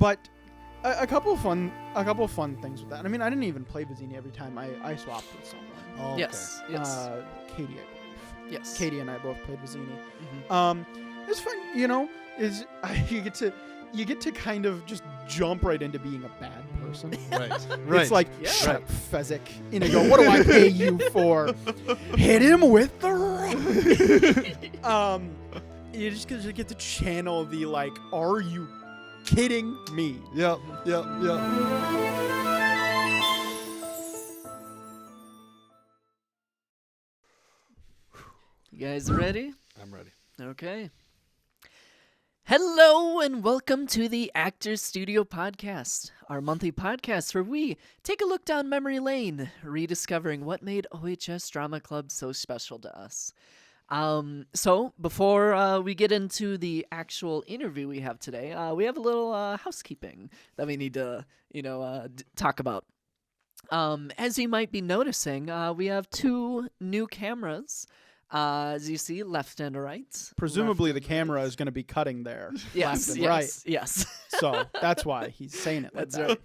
But a couple of fun things with that. I mean, I didn't even play Vizzini every time I swapped with someone. Oh, okay. Yes. Katie, I believe. Yes. Katie and I both played Vizzini. Mm-hmm. It's fun, you get to kind of just jump right into being a bad person. Right. It's like, Yeah. shut up, Fezzik. And I go, what do I pay you for? Hit him with the rock. You just get to channel the, like, are you kidding me? Yep. You guys ready? I'm ready. Okay. Hello and welcome to the Actors Studio Podcast, our monthly podcast where we take a look down memory lane, rediscovering what made OHS Drama Club so special to us. So before we get into the actual interview we have today, we have a little housekeeping that we need to, talk about. As you might be noticing, we have two new cameras. As you see, left and right. Presumably the camera is going to be cutting there. Yes, left and right. yes. So that's why he's saying it like That's that.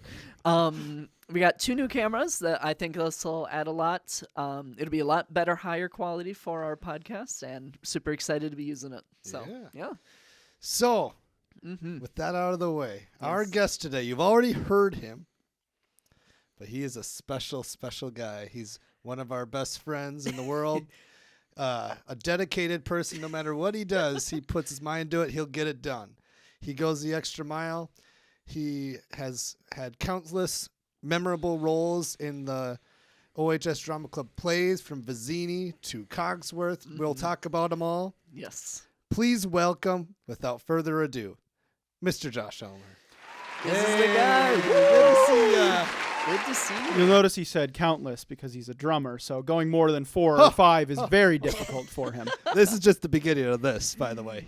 right. We got two new cameras that I think this will add a lot. It'll be a lot better, higher quality for our podcast, and super excited to be using it. So, yeah. So, Mm-hmm. with that out of the way, our Yes. guest today, you've already heard him, but he is a special, special guy. He's one of our best friends in the world. A dedicated person. No matter what he does, he puts his mind to it. He'll get it done. He goes the extra mile. He has had countless memorable roles in the OHS Drama Club plays, from Vizzini to Cogsworth. We'll talk about them all. Yes. Please welcome, without further ado, Mr. Josh Elmer. This is the guy. Good to see ya. Good to see you. You'll notice he said countless because he's a drummer, so going more than 4 or 5 is very difficult for him. This is just the beginning of this, by the way.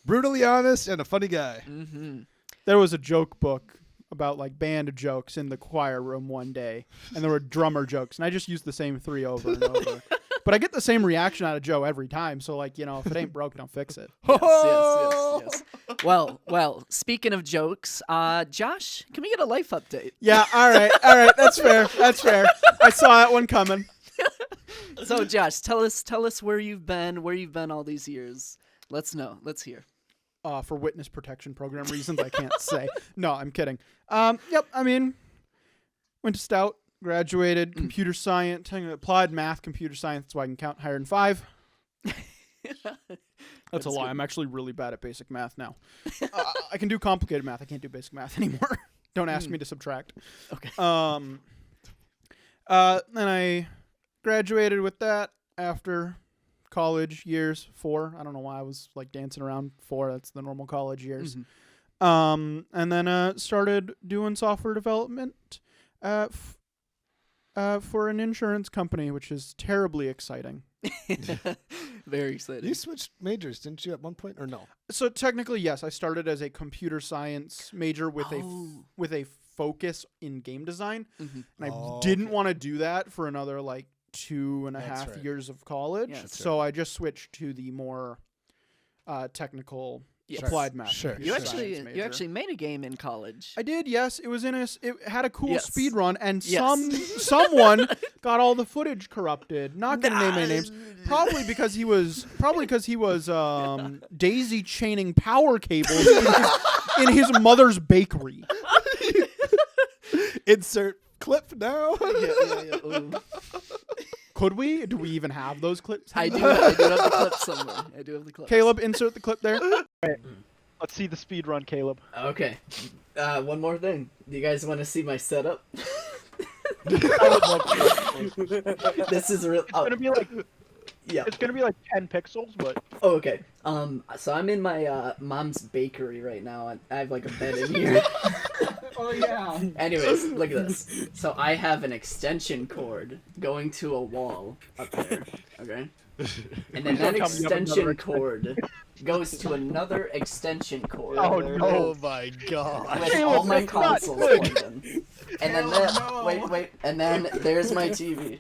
Brutally honest and a funny guy. Mm-hmm. There was a joke book about, like, band jokes in the choir room one day, and there were drummer jokes, and I just used the same 3 over and over. But I get the same reaction out of Joe every time, so, like, if it ain't broke, don't fix it. Yes. Well, speaking of jokes, Josh, can we get a life update? Yeah, all right, that's fair. I saw that one coming. So, Josh, tell us where you've been all these years. Let's know. Let's hear. For witness protection program reasons, I can't say. No, I'm kidding. Yep, I mean, went to Stout, graduated, computer science, applied math, computer science, so I can count higher than 5. That's a lie. good. I'm actually really bad at basic math now. I can do complicated math. I can't do basic math anymore. Don't ask me to subtract. Okay. Then I graduated with that after college years, 4. I don't know why I was like dancing around 4. That's the normal college years. Mm-hmm. And then started doing software development for an insurance company, which is terribly exciting. Very exciting. You switched majors, didn't you, at one point, or no? So technically, yes, I started as a computer science major with a focus in game design, Mm-hmm. and I didn't want to do that for another like 2.5 That's right. years of college. Yeah, that's so I just switched to the more technical Yes. applied math. Sure. computer You science major. actually made a game in college. I did, yes. It was it had a cool Yes. speed run, and Yes. someone got all the footage corrupted. Not gonna name any names. Probably because he was daisy chaining power cables in his mother's bakery. Insert clip now. Yeah. Ooh. Could we? Do we even have those clips? I do have the clip somewhere. I do have the clip. Caleb, insert the clip there. Let's see the speed run, Caleb. Okay. One more thing. Do you guys want to see my setup? I would love to. This is real. It's gonna be like Yeah. It's gonna be like 10 pixels, but Oh, okay. So I'm in my mom's bakery right now, and I have like a bed in here. Oh yeah. Anyways, look at this. So I have an extension cord going to a wall up there. Okay. And then that Please don't tell me you have extension another cord goes to another extension cord. Oh, no. Oh my god. With Caleb, all my that's not consoles good. plugged in. And then that, wait, and then there's my TV.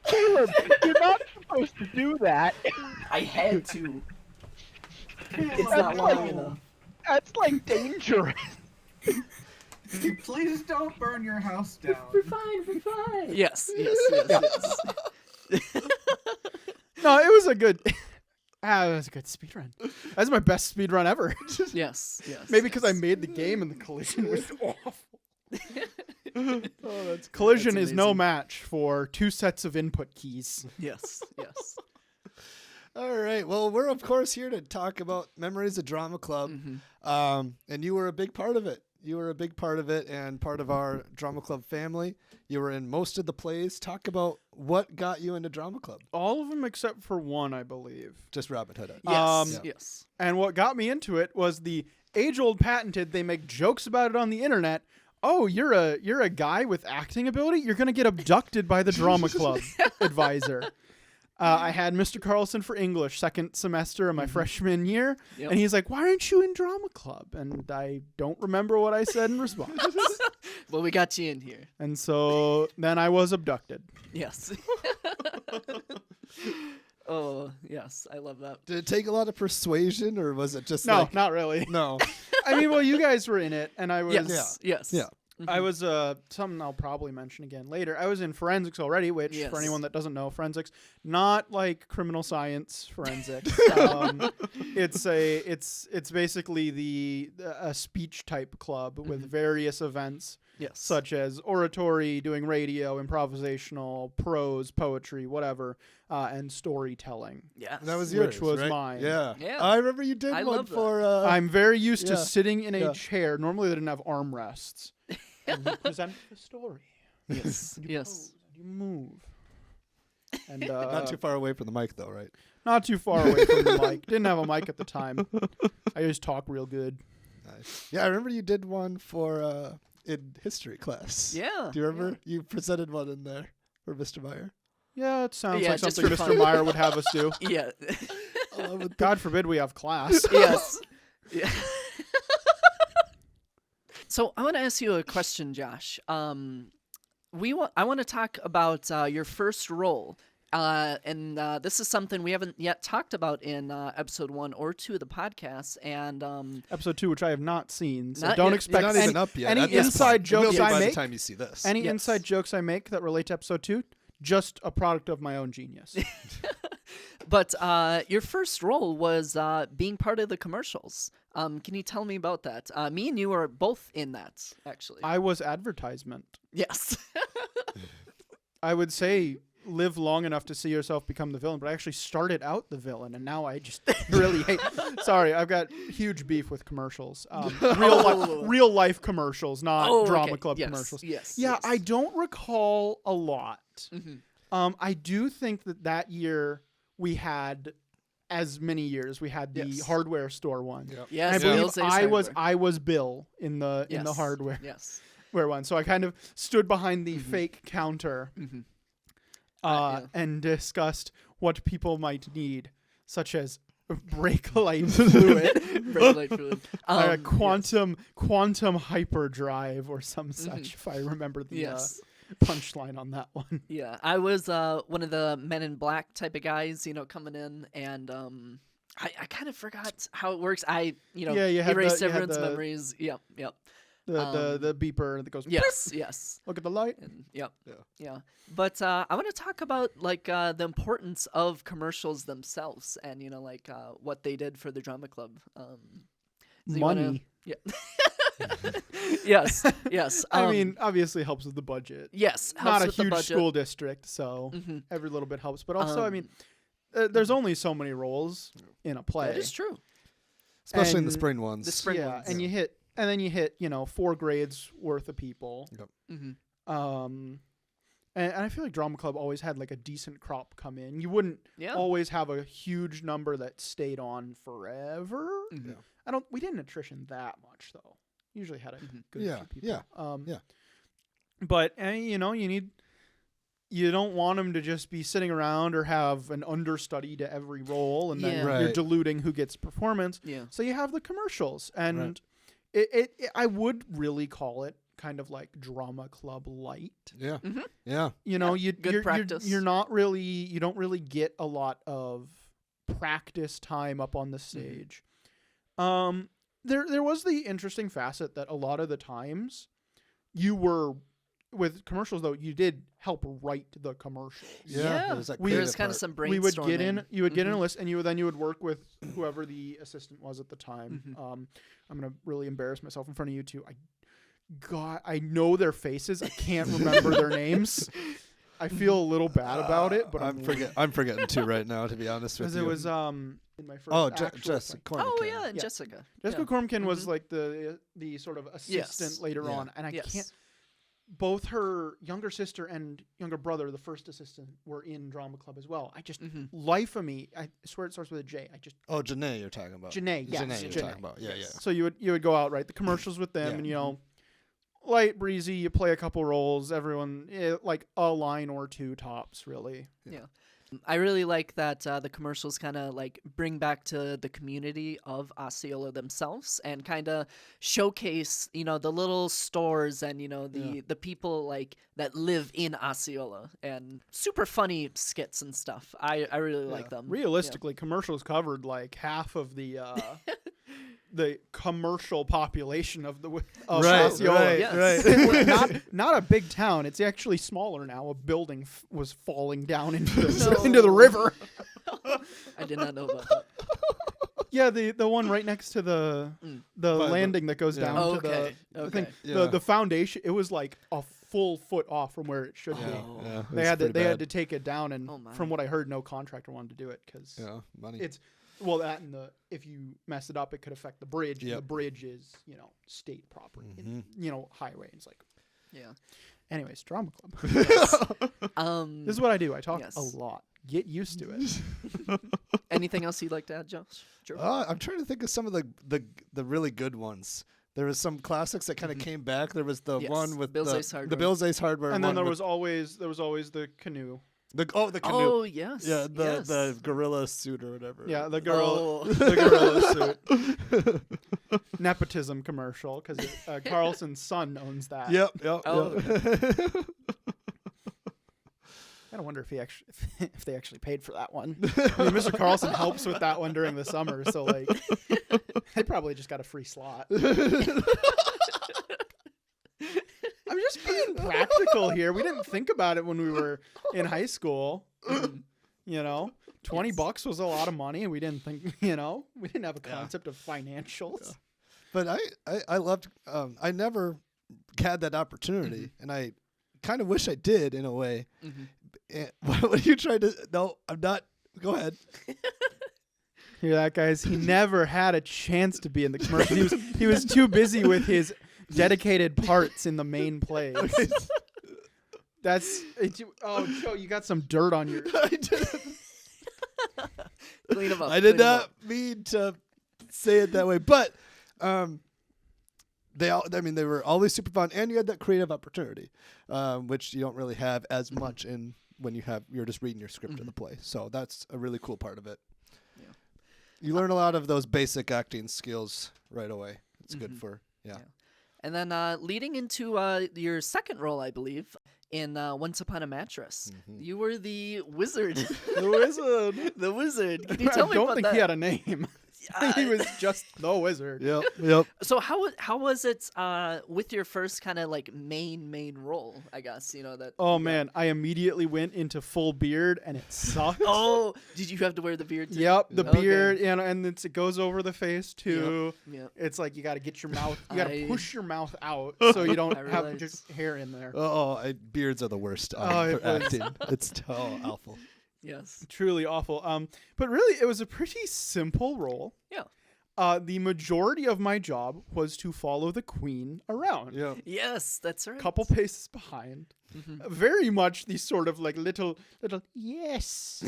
Caleb, you're not supposed to do that. I had to. It's not long enough. That's like dangerous. Please don't burn your house down. We're fine. We're fine. Yes, yes, yes, yes. No, it was a good. It was a good speed run. That's my best speed run ever. Yes, yes. Maybe because I yes. made the game and the collision was awful. Collision That's is no amazing. match for 2 sets of input keys. Yes, yes. All right. Well, we're of course here to talk about Memories of Drama Club, and you were a big part of it. You were a big part of it and part of our Drama Club family. You were in most of the plays. Talk about what got you into Drama Club. All of them except for one, I believe. Just Robin Hood. Yes, Yeah. yes. And what got me into it was the age-old patented. They make jokes about it on the internet. Oh, you're a guy with acting ability. You're gonna get abducted by the drama club advisor. I had Mr. Carlson for English second semester of my freshman year, Yep. and he's like, "Why aren't you in drama club?" And I don't remember what I said in response. Well, we got you in here. And so then I was abducted. Yes. Oh, yes. I love that. Did it take a lot of persuasion, or was it just No, like not really. no? I mean, well, you guys were in it, and I was. Yes, yes. Yeah. I was something I'll probably mention again later. I was in forensics already, which Yes. for anyone that doesn't know, forensics not like criminal science forensics. It's basically a speech type club with various events Yes. such as oratory, doing radio, improvisational, prose, poetry, whatever, and storytelling. Yes. That was Which yours, was right? mine. Yeah. Yeah. I remember you did I one love that. for. I'm very used to yeah. sitting in a Yeah. chair. Normally, they didn't have armrests. And you present the story. Yes. And you Yes. pose, and you move. And not too far away from the mic, though, right? not too far away from the mic. Didn't have a mic at the time. I just talk real good. Nice. Yeah, I remember you did one for in history class. Yeah. Do you remember? You presented one in there for Mr. Meyer. Yeah, it sounds Yeah, like just something for Mr. fun. Meyer would have us do. Yeah. God forbid we have class. Yes. Yeah. So I want to ask you a question, Josh. I want to talk about your first role, and this is something we haven't yet talked about in episode 1 or 2 of the podcast. And Episode 2, which I have not seen, so Not don't yet. expect It's not even up yet. any at this inside point. It will jokes be I by make. the time you see this. Any Yes. inside jokes I make that relate to episode 2, just a product of my own genius. but your first role was being part of the commercials. Can you tell me about that? Me and you were both in that, actually. I was advertisement. Yes. I would say live long enough to see yourself become the villain, but I actually started out the villain, and now I just really hate. Sorry, I've got huge beef with commercials. Real life commercials, not Oh, drama okay. club Yes, commercials. yes, Yeah, yes. I don't recall a lot. Mhm. I do think that year we had, as many years we had the Yes. hardware store one. Yep. Yes, I believe Bill's Ace I was Hardware. Bill in the Yes. hardware Yes. one. So I kind of stood behind Mm-hmm. the fake counter Mhm. and discussed what people might need, such as brake light fluid, Red light fluid. quantum hyperdrive, or some such. If I remember the Yes. punchline on that one. Yeah, I was one of the Men in Black type of guys, coming in, and I kind of forgot how it works. Yeah, you had erased you had everyone's the- memories. Yep. The beeper that goes. Yes, yes. Look at the light. And, yep. Yeah. Yeah. But I want to talk about the importance of commercials themselves, and what they did for the drama club. So you wanna- Money. Yeah. Yes. Yes. I mean, obviously helps with the budget. yes. Not helps a with the huge budget. school district, so Mhm. every little bit helps. But also, I Um, mean, there's only so many roles in a play. That is true. Especially in the And spring ones. the spring yeah, ones. and you hit, 4 grades worth of people. Mm-hmm. And I feel like drama club always had like a decent crop come in. You wouldn't Yeah. always have a huge number that stayed on forever. Mhm. Yeah. We didn't attrition that much though. Usually had a Mhm. good Yeah, few people. yeah, yeah. But you don't want them to just be sitting around or have an understudy to every role, and then Yeah. you're Right. diluting who gets performance. Yeah. So you have the commercials, and Right. it I would really call it kind of like drama club light. Yeah. Mhm. Yeah. You know, good practice. you don't really get a lot of practice time up on the stage. there was the interesting facet that a lot of the times you were with commercials though you did help write the commercials. Yeah, there's that There was creative kind of part. some brainstorming. We would get in. You would get in a Mhm. list, and you would work with whoever the assistant was at the time. Mhm. I'm gonna really embarrass myself in front of you two. I know their faces. I can't remember their names. I feel a little bad about it, but I'm forgetting too right now, to be honest with because you. it was in my first. Oh, actual Jessica. assignment. Oh Cornican. yeah, Yeah. Jessica. Jessica Yeah. Cormkin was Mhm. like the sort of assistant later Yeah. on, and I Yes. can't. Both her younger sister and younger brother, the first assistant, were in drama club as well. I just Mhm. life of me. I swear it starts with a J. I just Oh, Janae, you're talking about. Janae. Yes, Janae, you're Janae. talking about. Yeah, yeah. So you would go out, write the commercials with them, Yeah. and light breezy. You play a couple roles. Everyone like a line or two tops, really. I really like that the commercials kind of like bring back to the community of Osceola themselves and kind of showcase, the little stores and, the people like that live in Osceola and super funny skits and stuff. I really like them. Realistically, commercials covered like half of the the commercial population of Right, Osceola. right, Yes. right. not a big town. It's actually smaller now. A building was falling down into No. into the river. I did not know about that. Yeah, the one right next to the Mm. the By the- landing that goes yeah. down Oh, to okay. the Okay. thing. Yeah. The foundation. It was like a full foot off from where it should Yeah, be. Oh. yeah. They had to take it down, and Oh, my. from what I heard, no contractor wanted to do it because Yeah, money. it's that and if you mess it up, it could affect the bridge. And Yep. the bridge is state property, highway. It's like, Yeah. anyways, drama club. Um, This is what I do. I talk Yes. a lot. Get used to it. anything else you'd like to add, Josh? Joe? I'm trying to think of some of the really good ones. There was some classics that kind of came back. There was the Yes, one with Bill's the, Ace Hardware. the Bill's Ace Hardware. And then one there with was always the canoe. the canoe. Oh, yes. Yeah, yes. the gorilla suit or whatever. Yeah, the girl, Oh. the gorilla suit. Nepotism commercial because Carlson's son owns that. Yep. Oh, Yep. I don't wonder if if they actually paid for that one. I mean, Mr. Carlson helps with that one during the summer, so like they probably just got a free slot. I'm just being practical here. We didn't think about it when we were in high school. $20 was a lot of money, and we didn't think. We didn't have a concept of financials. But I loved. I never had that opportunity, and I kind of wish I did in a way. Mhm. What are you trying to? No, I'm not. Go ahead. Hear that, guys? He never had a chance to be in the commercial. He was too busy with his dedicated parts in the main plays. Oh, Joe, you got some dirt on your. I did. Clean 'em up. I did clean 'em not up. mean to say it that way, but they were always super fun, and you had that creative opportunity, which you don't really have as much in when you're just reading your script of the play. So that's a really cool part of it. Yeah. You learn a lot of those basic acting skills right away. It's good Mhm. for Yeah. And then leading into your second role, I believe, in Once Upon a Mattress, you were the wizard. The wizard. The wizard. Can you tell me I don't about think that? he had a name. He was just the wizard. Yep. So how was it with your first kind of like main role? I guess that. Oh man, I immediately went into full beard and it sucked. Oh, did you have to wear the beard too? Yep, the Okay. beard, and it goes over the face too. Yep. It's like you got to get your mouth, you got to I- push your mouth out so you don't I have realize. just hair in there. Beards are the worst Oh, it for was- acting. It's awful. Yes. Truly awful. But really, it was a pretty simple role. Yeah. The majority of my job was to follow the queen around. Yeah. Yes, that's right. Couple paces behind. Very much the sort of like little yes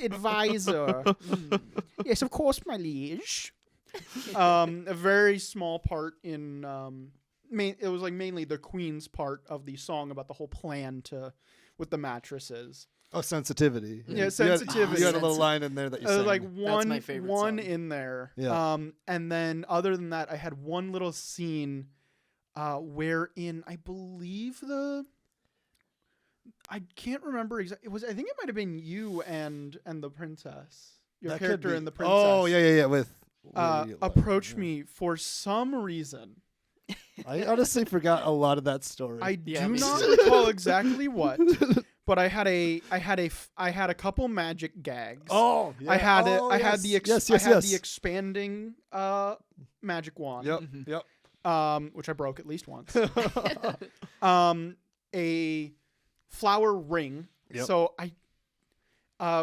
advisor. Yes, of course, my liege. A very small part in it was like mainly the queen's part of the song about the whole plan with the mattresses. Oh, sensitivity. Yeah, You had- sensitivity. You had a little line in there that you sang. Like my favorite one song. in there. Yeah. And then other than that, I had one little scene wherein I believe I can't remember exactly. I think it might have been you and the princess. Your That could character be- and the princess. Oh, yeah. With were you like? approached me for some reason. I honestly forgot a lot of that story. I Yeah, do me not too. recall exactly what, but I had a couple magic gags. oh, I had it. oh, I had the yes, I had yes. the expanding magic wand. Yep, Mhm. yep. Which I broke at least once. A flower ring. Yep. So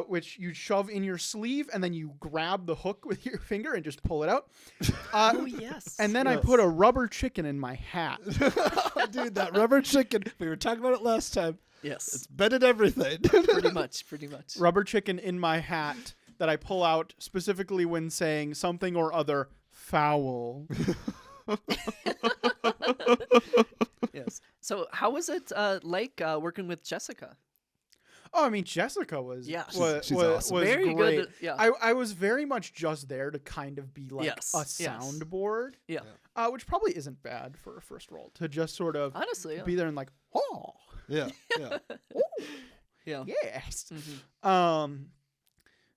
which you shove in your sleeve and then you grab the hook with your finger and just pull it out. Oh yes. And then I Yes. put a rubber chicken in my hat. Dude, that rubber chicken. We were talking about it last time. yes, It's been in everything. pretty much. Rubber chicken in my hat that I pull out specifically when saying something or other foul. Yes. So how was it like working with Jessica? Oh, I mean, Jessica was Yeah. She's awesome. was Very great. good. Yeah. I was very much just there to kind of be like Yes, a yes. soundboard, yeah. which probably isn't bad for a first role to just sort of Honestly. Yeah. be there and like, oh, yeah, yeah. yeah. yes. Mhm.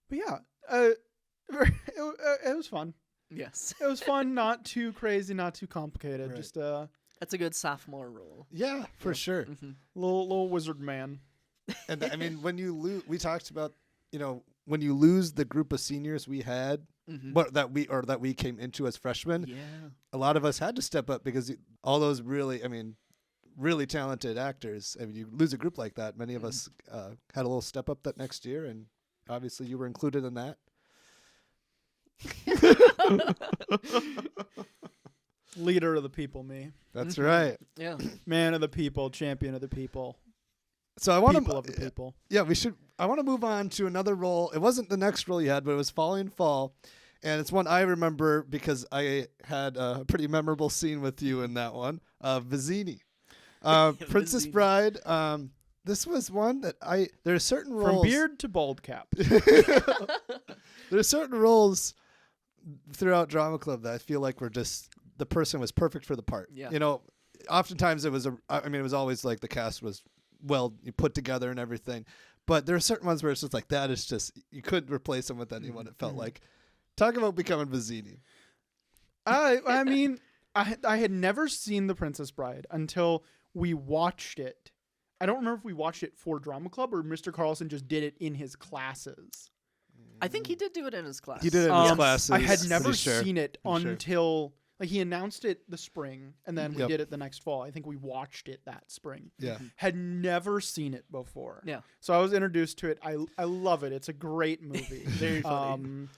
But yeah, it was fun. Yes. It was fun, not too crazy, not too complicated. Right. Just a That's a good sophomore role. Yeah, for sure. Mhm. little wizard man. And I mean, when you lose, we talked about, when you lose the group of seniors we had, Mhm. but that we came into as freshmen, Yeah. a lot of us had to step up because all those really talented actors. I mean, you lose a group like that. Many of us had a little step up that next year, and obviously you were included in that. Leader of the people, me. That's Mhm. right. Yeah. Man of the people, champion of the people, So I want people of the to, people. yeah, we should. I want to move on to another role. It wasn't the next role you had, but it was Falling Fall, and it's one I remember because I had a pretty memorable scene with you in that one. Vizzini, Princess Vizzini. Bride. This was one that there are certain roles From beard to bald cap. there are certain roles throughout Drama Club that I feel like were just the person was perfect for the part. Yeah. Oftentimes it was it was always like the cast was well put together and everything, but there are certain ones where it's just like that is just you couldn't replace them with anyone. It felt like talk about becoming Vizzini. I mean, I had never seen The Princess Bride until we watched it. I don't remember if we watched it for Drama Club or Mr. Carlson just did it in his classes. I think he did do it in his class. He did it in his Um, classes. I had never pretty sure. seen it I'm sure. until like he announced it the spring, and then we Yep. did it the next fall. I think we watched it that spring. Yeah. Had never seen it before. Yeah. So I was introduced to it. I love it. It's a great movie. Very funny.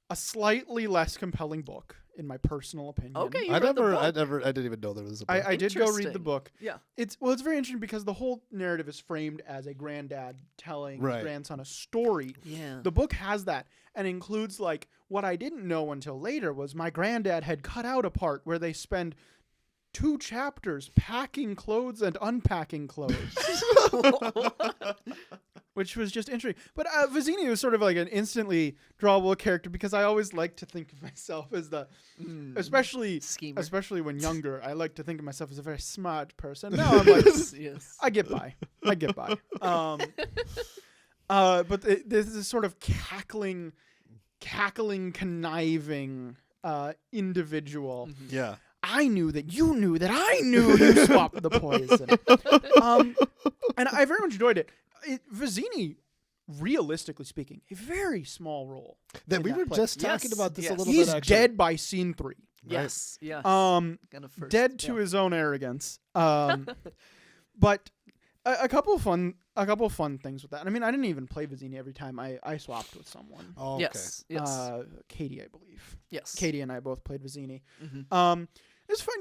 A slightly less compelling book, in my personal opinion. Okay, you I read the book. I didn't even know there was a book. I did go read the Interesting. book. Yeah. It's very interesting because the whole narrative is framed as a granddad telling Right. his grandson a story. Yeah. The book has that and includes like what I didn't know until later was my granddad had cut out a part where they spend 2 chapters packing clothes and unpacking clothes. Which was just interesting. But Vizzini was sort of like an instantly drawable character because I always like to think of myself as especially Schemer. especially when younger, I like to think of myself as a very smart person. Now I'm like, Yes. I get by. But this is sort of cackling, conniving individual. Yeah. I knew that you knew that I knew you swapped the poison. And I very much enjoyed it. Vizzini, realistically speaking, a very small role. Then in we that were play. just talking Yes, about this yes. a little He's bit actually. dead by scene 3. Yes. Yes. Um, Kind of first. dead to his own arrogance. But a couple of fun things with that. I mean, I didn't even play Vizzini every time I swapped with someone. Oh, okay. Yes. Yes. Katie, I believe. Yes. Katie and I both played Vizzini. Mhm. It's fun,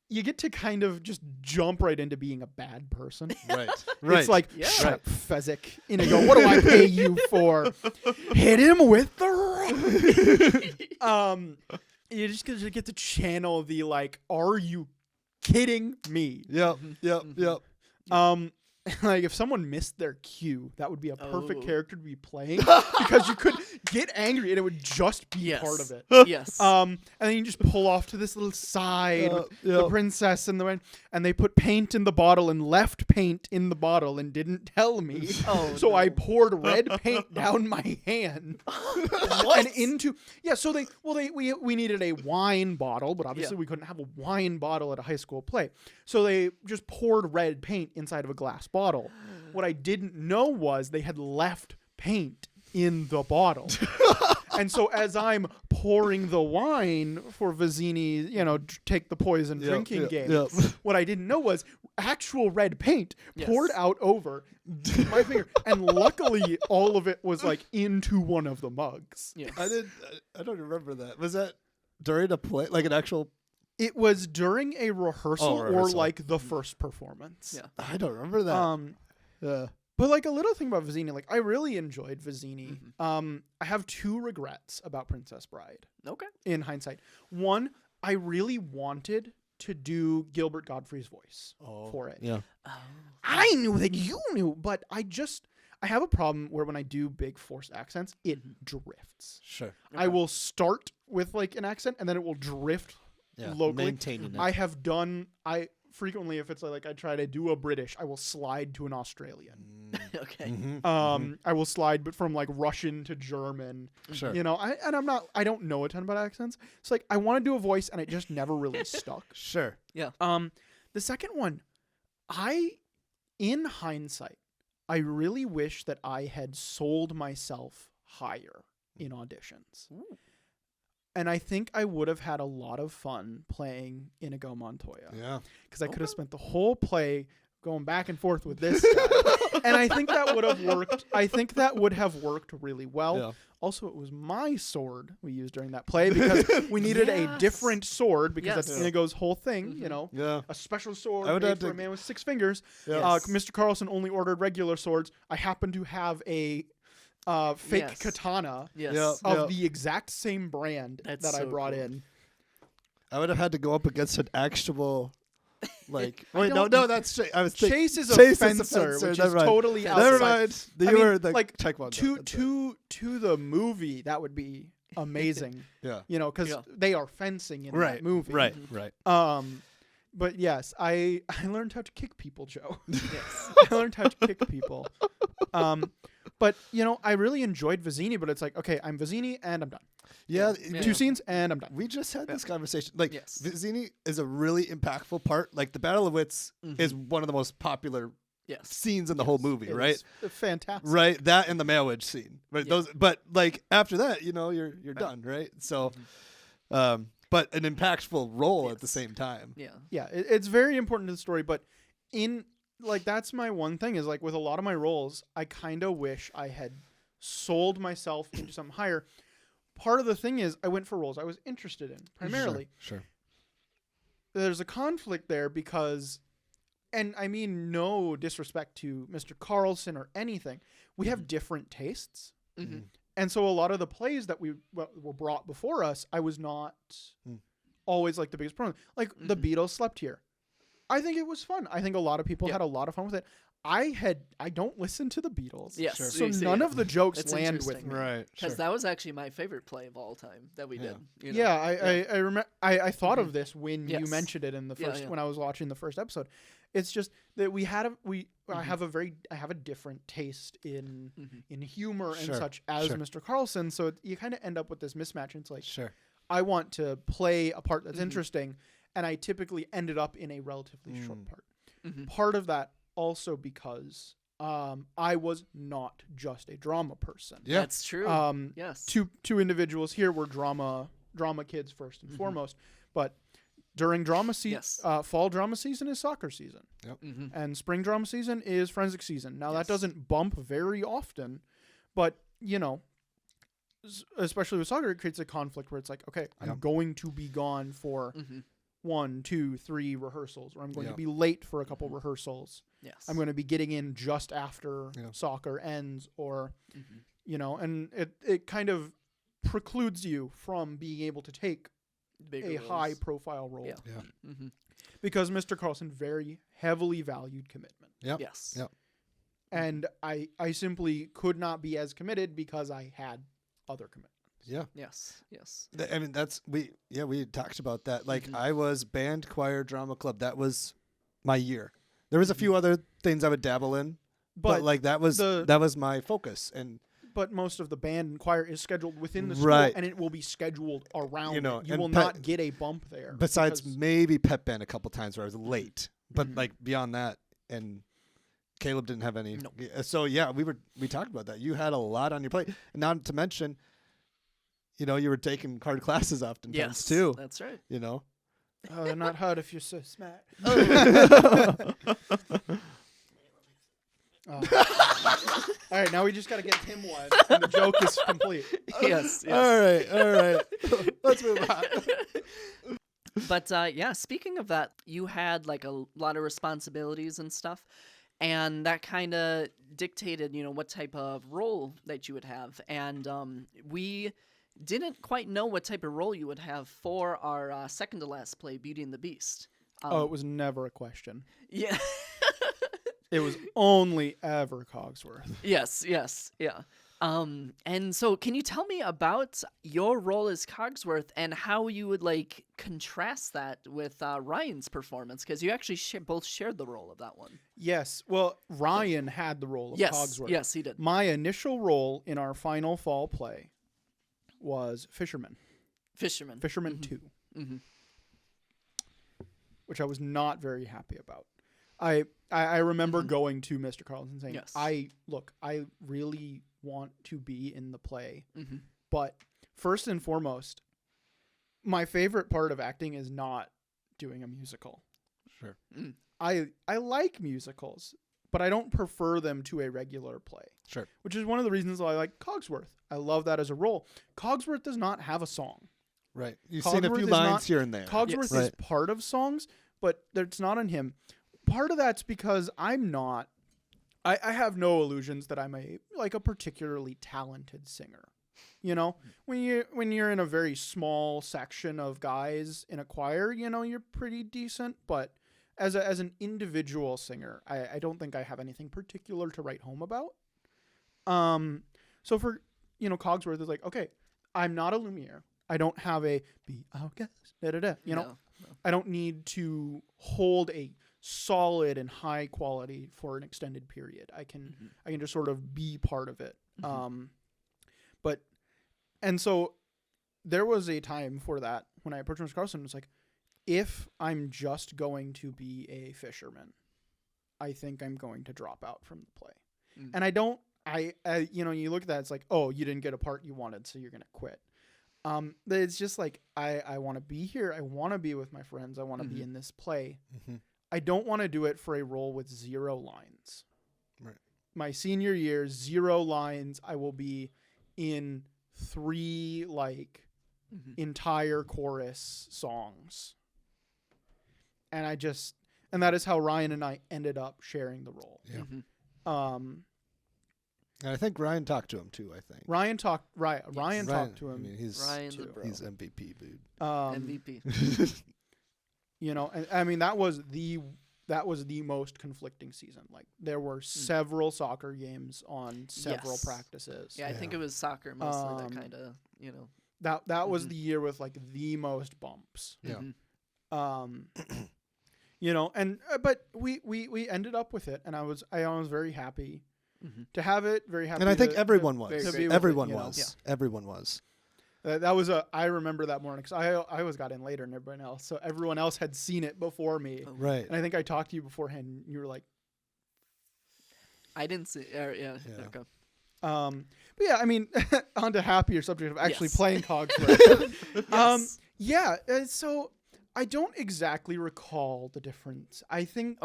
you get to kind of just jump right into being a bad person. Right. It's like, Yeah. shut up, Fezzik. You know, go, what do I pay you for? Hit him with the rock. You just get to channel the like, are you kidding me? Yep. Yep. Mhm. Yep. like if someone missed their cue, that would be a perfect Oh. character to be playing because you could get angry and it would just be Yes. part of it. Yes. And then you just pull off to this little side with the princess and they put paint in the bottle and left paint in the bottle and didn't tell me. Oh, So I no. poured red paint down my hand and into So we needed a wine bottle, but obviously we couldn't have a wine bottle at a high school play. So they just poured red paint inside of a glass bottle. What I didn't know was they had left paint in the bottle. And so as I'm pouring the wine for Vizzini, take the poison drinking game, what I didn't know was actual red paint poured out over my finger. And luckily, all of it was like into one of the mugs. Yes. I don't remember that. Was that during a play, like an actual? It was during a rehearsal, or rehearsal. like the first performance. Yeah. I don't remember that. Yeah. But like a little thing about Vizzini, like I really enjoyed Vizzini. I have 2 regrets about Princess Bride Okay. in hindsight. One, I really wanted to do Gilbert Gottfried's voice for it. Yeah. Oh. I knew that you knew, but I have a problem where when I do big forced accents, it drifts. Sure. I will start with like an accent and then it will drift locally. Maintaining it. I frequently, if it's like I try to do a British, I will slide to an Australian. Okay. I will slide, but from like Russian to German. Sure. I don't know a ton about accents. It's like I want to do a voice, and it just never really stuck. Sure. The second one, in hindsight, I really wish that I had sold myself higher in auditions. Ooh. And I think I would have had a lot of fun playing Inigo Montoya. Yeah. Because I could have spent the whole play going back and forth with this guy. And I think that would have worked. I think that would have worked really well. Yeah. Also, it was my sword we used during that play because we needed a different sword because that's Yes. Inigo's whole thing, Yeah. a special sword I would made have for a to- man with 6 fingers. Yeah. Mr. Carlson only ordered regular swords. I happen to have a fake Yes. katana Yes. Yeah. of the exact same brand That's that I so brought cool. in. I would have had to go up against an actual, like. I Wait, no, don't- that's I was thinking. Chase is a Chase is a fencer, fencer, which never is mind. totally Never Never outside. mind. I You mean, were the like, Taekwondo. to the movie, that would be amazing. Yeah. Because Yeah. they are fencing in Right. that movie. Right. Right. But yes, I learned how to kick people, Joe. Yes. I learned how to kick people. But I really enjoyed Vizzini, but it's like, okay, I'm Vizzini and I'm done. Yeah. Yeah. 2 scenes and I'm done. We just had this conversation. Like, Yes. Vizzini is a really impactful part. Like, the Battle of Wits Mhm. is one of the most popular Yes. scenes in the whole movie, It right? was fantastic. Right. That and the marriage scene. But Yeah. but like after that, you're done, right? So, but an impactful role at the Yes. same time. Yeah. Yeah, it's very important to the story, but that's my one thing is like with a lot of my roles, I kind of wish I had sold myself into something higher. Part of the thing is I went for roles I was interested in primarily. Sure. There's a conflict there because, and I mean no disrespect to Mr. Carlson or anything, we have different tastes. Mm-hmm. And so a lot of the plays that were brought before us, I was not always like the biggest problem. Like the Beatles Slept Here. I think it was fun. I think a lot of people had a lot of fun with it. I don't listen to the Beatles. Yes. Sure. So See, none yeah. of the jokes That's land with interesting. me. Right. Because that was actually my favorite play of all time that we did. you know? Yeah, I remember. I thought of this when you Yes. mentioned it in the Yeah, first yeah. when I was watching the first episode. It's just that I have a different taste in humor and Sure, such as sure. Mr. Carlson. So you kind of end up with this mismatch. And it's like Sure. I want to play a part that's interesting, and I typically ended up in a relatively short part. Part of that also because I was not just a drama person. Yeah. That's true. Yes. Two individuals here were drama kids first and foremost, but during drama season, Yes. fall drama season is soccer season, and spring drama season is forensic season. Now that doesn't bump very often, but especially with soccer, it creates a conflict where it's like, okay, I'm going to be gone for 1, 2, 3 rehearsals, or I'm going to be late for a couple rehearsals. Yes. I'm going to be getting in just after soccer ends, or and it kind of precludes you from being able to take Bigger a roles. high profile role. Yeah. Yeah. Because Mr. Carlson very heavily valued commitment. Yep. Yes. Yep. And I simply could not be as committed because I had other commitments. Yeah. Yes. Yes. I mean, we talked about that. Like, Mhm. I was band, choir, drama club. That was my year. There was a few other things I would dabble in, but like that was my focus. And but most of the band and choir is scheduled within the school, Right. and it will be scheduled around You know, it. You and will not get a bump there. besides because- maybe pep band a couple times where I was late, but Mhm. like beyond that, and Caleb didn't have any. Nope. So yeah, we talked about that. You had a lot on your plate, and not to mention, you know, you were taking hard classes oftentimes Yes. too. That's right. You know. oh, they're not hard if you're so smart. Oh. All right, now we just got to get Tim one, and the joke is complete. Yes. Yes. All right. Let's move on. But yeah, speaking of that, you had like a lot of responsibilities and stuff, and that kind of dictated, what type of role that you would have. And we didn't quite know what type of role you would have for our second to last play, Beauty and the Beast. Oh, it was never a question. Yeah. It was only ever Cogsworth. Yes. Yeah. And so can you tell me about your role as Cogsworth and how you would like contrast that with Ryan's performance? Because you actually both shared the role of that one. Yes. Well, Ryan had the role of Cogsworth. Yes, he did. My initial role in our final fall play was Fisherman. Fisherman. Fisherman 2. Mhm. Which I was not very happy about. I remember going to Mr. Carlson saying, Yes. I really want to be in the play. Mhm. But first and foremost, my favorite part of acting is not doing a musical. Sure. I like musicals, but I don't prefer them to a regular play. Sure. Which is one of the reasons why I like Cogsworth. I love that as a role. Cogsworth does not have a song. Right. You've seen a Cogsworth few is lines not- here and there. Cogsworth Yes. is part of songs, but it's not on him. Part of that's because I'm not. I have no illusions that I'm a particularly talented singer. You know, when you're in a very small section of guys in a choir, you're pretty decent. But as an individual singer, I don't think I have anything particular to write home about. So for Cogsworth is like, okay, I'm not a Lumiere. I don't have a be outcast. No. I don't need to hold a solid and high quality for an extended period. I can just sort of be part of it. And so there was a time for that when I approached Mr. Carlson and was like, if I'm just going to be a fisherman, I think I'm going to drop out from the play. And I don't, you look at that, it's like, oh, you didn't get a part you wanted, so you're going to quit. But it's just like, I want to be here. I want to be with my friends. I want to be in this play. I don't want to do it for a role with 0 lines. Right. My senior year, 0 lines. I will be in 3 entire chorus songs. And that is how Ryan and I ended up sharing the role. Yeah. And I think Ryan talked to him too. I think Ryan talked to him. I mean, he's Ryan's a bro. he's MVP, dude. MVP. And I mean that was the most conflicting season. Like there were several soccer games on several Yes. practices. Yeah, I think it was soccer mostly that kind of, That was the year with the most bumps. Yeah. But we ended up with it, and I was very happy to have it. Very happy, And I think to- everyone to was. be with it, Everyone you know? was. Everyone was. That was I remember that morning because I always got in later than everyone else, so everyone else had seen it before me. Right. And I think I talked to you beforehand. And you were like, I didn't see. Yeah. Yeah. Okay. but yeah, I mean, on to happier subject of actually Yes. playing Cogsworth. Yes. Yeah. So I don't exactly recall the difference. I think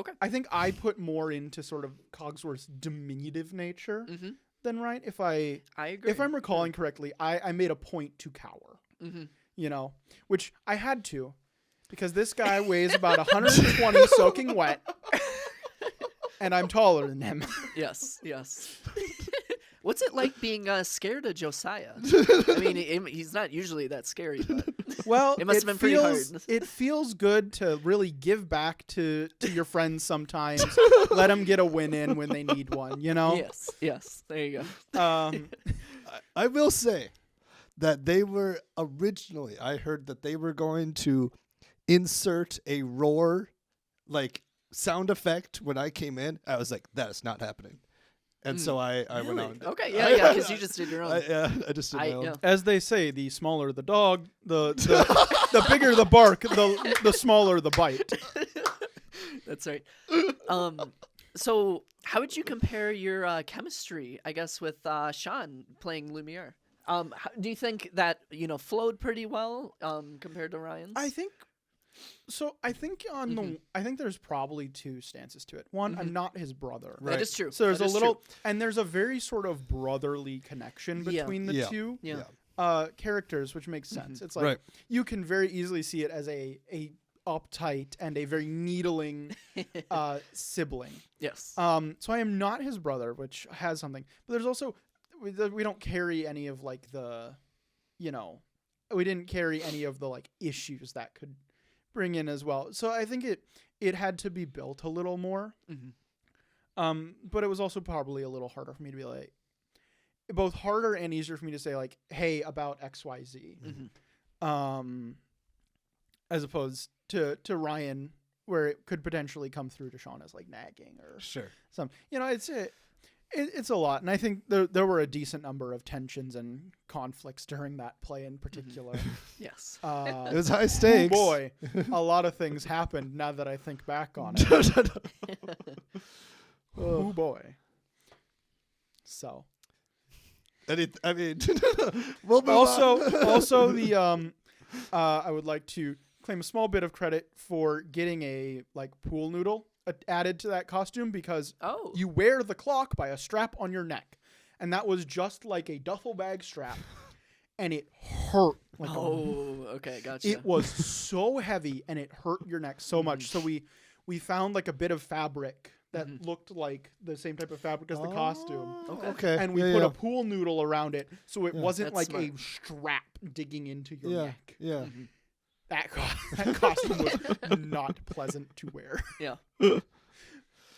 I put more into sort of Cogsworth's diminutive nature than Ryan. If I agree. If I'm recalling correctly, I made a point to cower. Which I had to, because this guy weighs about 120 soaking wet, and I'm taller than him. Yes. What's it like being scared of Josiah? I mean, he's not usually that scary, but Well, it must have been pretty hard. It feels good to really give back to your friends sometimes. Let them get a win in when they need one, you know? Yes. There you go. I will say that they were originally, I heard that they were going to insert a roar, like, sound effect when I came in. I was like, that is not happening. And so I went Really? on. Okay, yeah, because you just did your own. I just did my own. yeah. As they say, the smaller the dog, the bigger the bark, the smaller the bite. That's right. So how would you compare your chemistry, I guess, with Sean playing Lumiere? Do you think that flowed pretty well compared to Ryan's? I think I think there's probably two stances to it. One, I'm not his brother. Right. That is true. So there's That a is little, true. and there's a very sort of brotherly connection between the two characters, which makes sense. It's like you can very easily see it as a uptight and a very needling sibling. Yes. So I am not his brother, which has something. But there's also we don't carry any of like the, we didn't carry any of the like issues that could bring in as well. So I think it had to be built a little more. But it was also probably a little harder for me to be like, both harder and easier for me to say like, hey, about XYZ. As opposed to Ryan, where it could potentially come through to Sean as like nagging or some. It's a lot, and I think there were a decent number of tensions and conflicts during that play in particular. Yes. It was high stakes. Oh boy, a lot of things happened now that I think back on it. Oh boy. So. I mean, we'll move also the I would like to claim a small bit of credit for getting a like pool noodle added to that costume, because you wear the clock by a strap on your neck, and that was just like a duffel bag strap, and it hurt. Like okay, gotcha. It was so heavy, and it hurt your neck so much. So we found like a bit of fabric that looked like the same type of fabric as the costume. Okay. And we put a pool noodle around it, so it wasn't That's like smart. a strap digging into your neck. Yeah. That costume was not pleasant to wear. Yeah.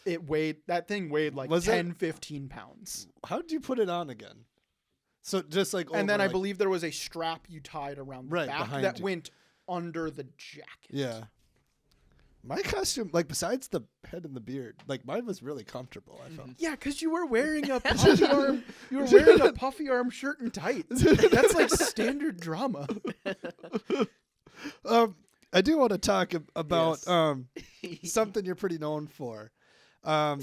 That thing weighed like 15 pounds. How did you put it on again? So just like, and then I believe there was a strap you tied around the back behind that you. went under the jacket. Yeah. My costume, like besides the head and the beard, like mine was really comfortable. I felt. Yeah, because you were wearing a puffy arm. You were wearing a puffy arm shirt and tights. That's like standard drama. I do want to talk about something you're pretty known for. I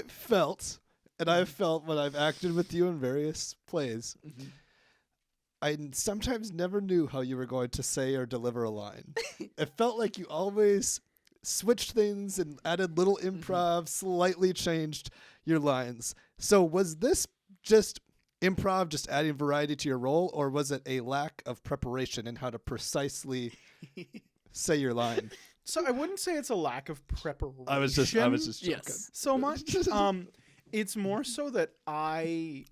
felt, and I've felt when I've acted with you in various plays, I sometimes never knew how you were going to say or deliver a line. It felt like you always switched things and added little improv, slightly changed your lines. So was this just improv, just adding variety to your role, or was it a lack of preparation in how to precisely say your line? So I wouldn't say it's a lack of preparation. I was just joking. Yes. So much. It's more so that my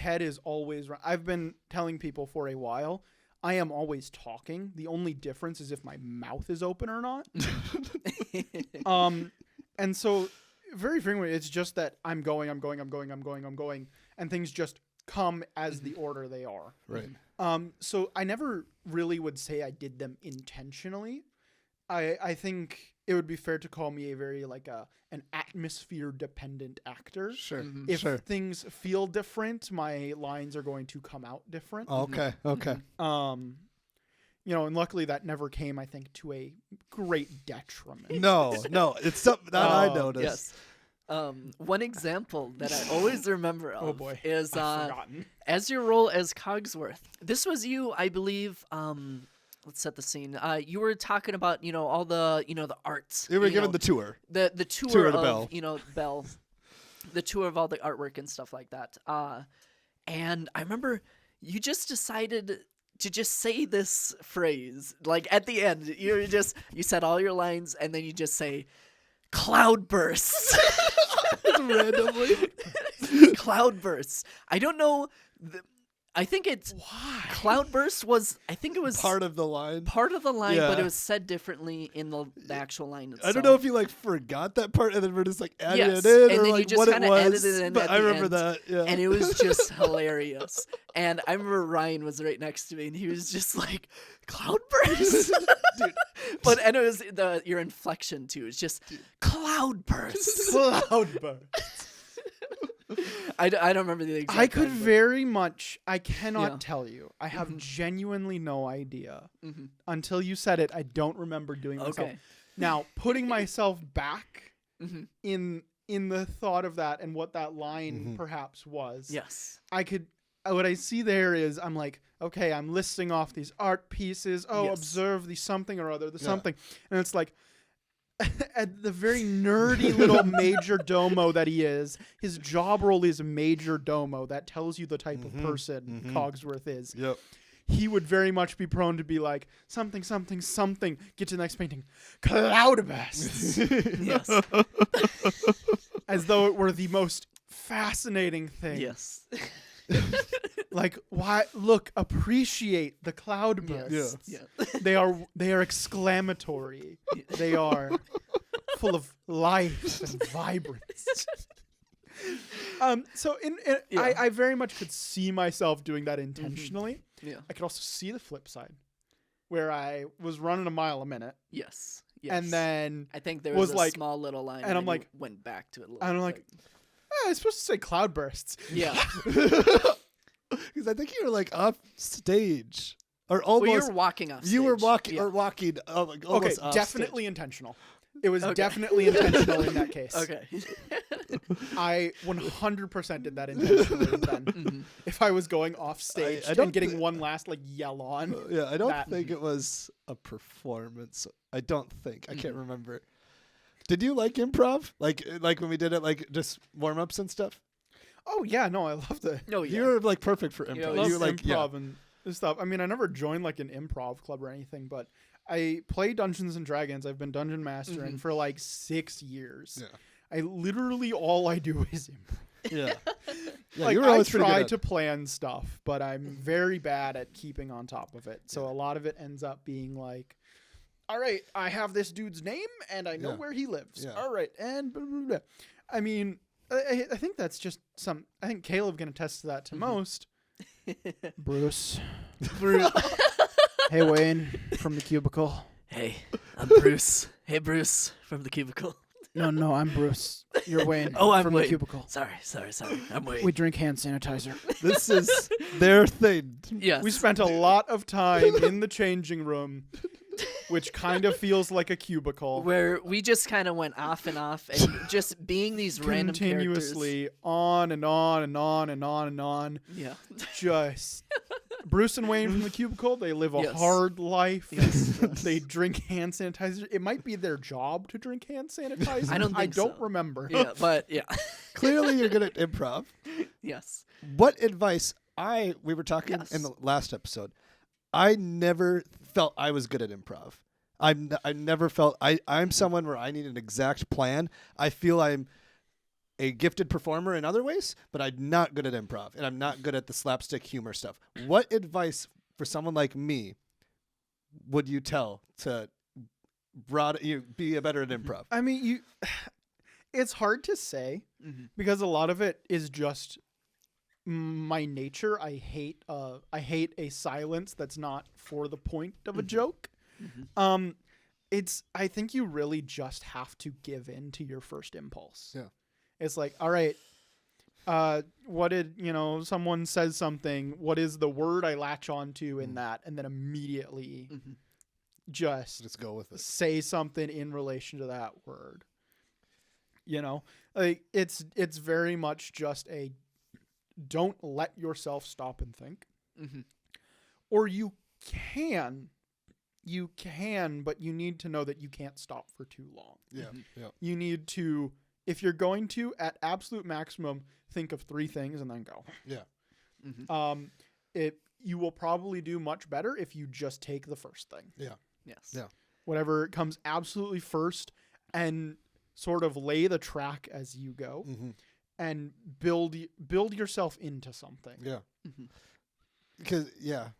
head is always. I've been telling people for a while, I am always talking. The only difference is if my mouth is open or not. And so very frequently it's just that I'm going, and things just come as the order they are. Right. So I never really would say I did them intentionally. I think it would be fair to call me a very like an atmosphere dependent actor. Sure. If things feel different, my lines are going to come out different. Okay. And luckily that never came, I think, to a great detriment. No, it's something that I noticed. Yes. One example that I always remember of is I've forgotten. as your role as Cogsworth. This was you, I believe. Let's set the scene. You were talking about all the the arts. You were given the tour. The tour of the of Bell. Bell, the tour of all the artwork and stuff like that. And I remember you just decided to just say this phrase, like at the end. You said all your lines, and then you just say, "cloudbursts." Randomly. Cloudbursts. I don't know. I think it's Cloudburst was. I think it was Part of the line. part of the line, but Yeah. it was said differently in the actual line itself. I don't know if you like forgot that part and then we're just like adding Yes, it in and or then you like just what it kinda was. edited it in but at I the remember end, that. Yeah. and it was just hilarious. And I remember Ryan was right next to me, and he was just like, "Cloudburst," Dude. and it was your inflection too. It's just cloudburst. Cloudburst. I don't remember the exact. I could line, but- very much. I cannot Yeah. tell you. I have genuinely no idea. Mhm. Until you said it, I don't remember doing myself. Okay. Now, putting myself back Mhm. in the thought of that and what that line perhaps was, Yes. I could. What I see there is, I'm like, okay, I'm listing off these art pieces. Oh, Yes. observe the something or other, the Yeah. something, and it's like. At the very nerdy little major domo that he is, his job role is major domo. That tells you the type of person Cogsworth is. Yep. He would very much be prone to be like, something, something, something. Get to the next painting. Cloudbursts. Yes. As though it were the most fascinating thing. Yes. Like, why? Look, appreciate the cloudbursts. Yeah. They are exclamatory. They are full of life and vibrance. So Yeah. I very much could see myself doing that intentionally. Yeah. I could also see the flip side, where I was running a mile a minute, Yes. and then I think there was was a like- small little line, and I'm then you like- went back to it a little. and I'm bit, like, I'm supposed to say cloudbursts. yeah. Because I think you were like off stage or Well, almost. you were walking off. you were stage. walking Yeah. or walking. Like, Okay, almost off definitely intentional. It was Okay. definitely intentional in that case. Okay. I 100% did that intentionally then. If I was going off stage I don't and getting thi- one last like yell on. Stage. Yeah, I don't That- think it was a performance. I don't think. I can't remember. Did you like improv? Like when we did it, like just warm ups and stuff. Oh yeah, no, I love the No, yeah. You were like perfect for improv. Yeah, love you like improv and stuff. I mean, I never joined like an improv club or anything, but I play Dungeons and Dragons. I've been dungeon mastering for like 6 years. Yeah. I literally all I do is improv. Yeah. Yeah, Like you were I always pretty try good to plan stuff, but I'm very bad at keeping on top of it. So a lot of it ends up being like, all right, I have this dude's name and I know Yeah. where he lives. Yeah. All right, and blah, blah, blah. I mean, I think that's just I think Caleb can attest to that to most. Bruce. Hey, Wayne from the cubicle. Hey, I'm Bruce. Hey, Bruce from the cubicle. No, I'm Bruce. You're Wayne. Oh, I'm from Wayne. the cubicle. Sorry. I'm Wayne. We drink hand sanitizer. This is their thing. Yes. We spent a lot of time in the changing room, which kind of feels like a cubicle. where we just kind of went off and off, and just being these random Continuously on and on and on and on and on. characters. Yeah. Just Bruce and Wayne from the cubicle, they live a Yes. hard life. Yes. They drink hand sanitizer. It might be their job to drink hand sanitizer. I don't think so. remember. Yeah, but yeah. Clearly, you're good at improv. Yes. What advice we were talking in the last episode. I never felt I was good at improv. I never felt I'm someone where I need an exact plan. I feel I'm a gifted performer in other ways, but I'm not good at improv and I'm not good at the slapstick humor stuff. What advice for someone like me would you tell to be a better at improv? I mean, it's hard to say because a lot of it is just my nature. I hate a silence that's not for the point of a joke. I think you really just have to give in to your first impulse. Yeah. It's like, all right, what did, someone says something, what is the word I latch onto in that? And then immediately just go with it. say something in relation to that word. Like it's very much just don't let yourself stop and think. Or you can, but you need to know that you can't stop for too long. Yeah. Yeah. You need to, if you're going to, at absolute maximum, think of 3 things and then go. Yeah. You will probably do much better if you just take the first thing. Yeah. Yes. Yeah. Whatever comes absolutely first, and sort of lay the track as you go Mhm. and build yourself into something. Yeah. Mhm. Because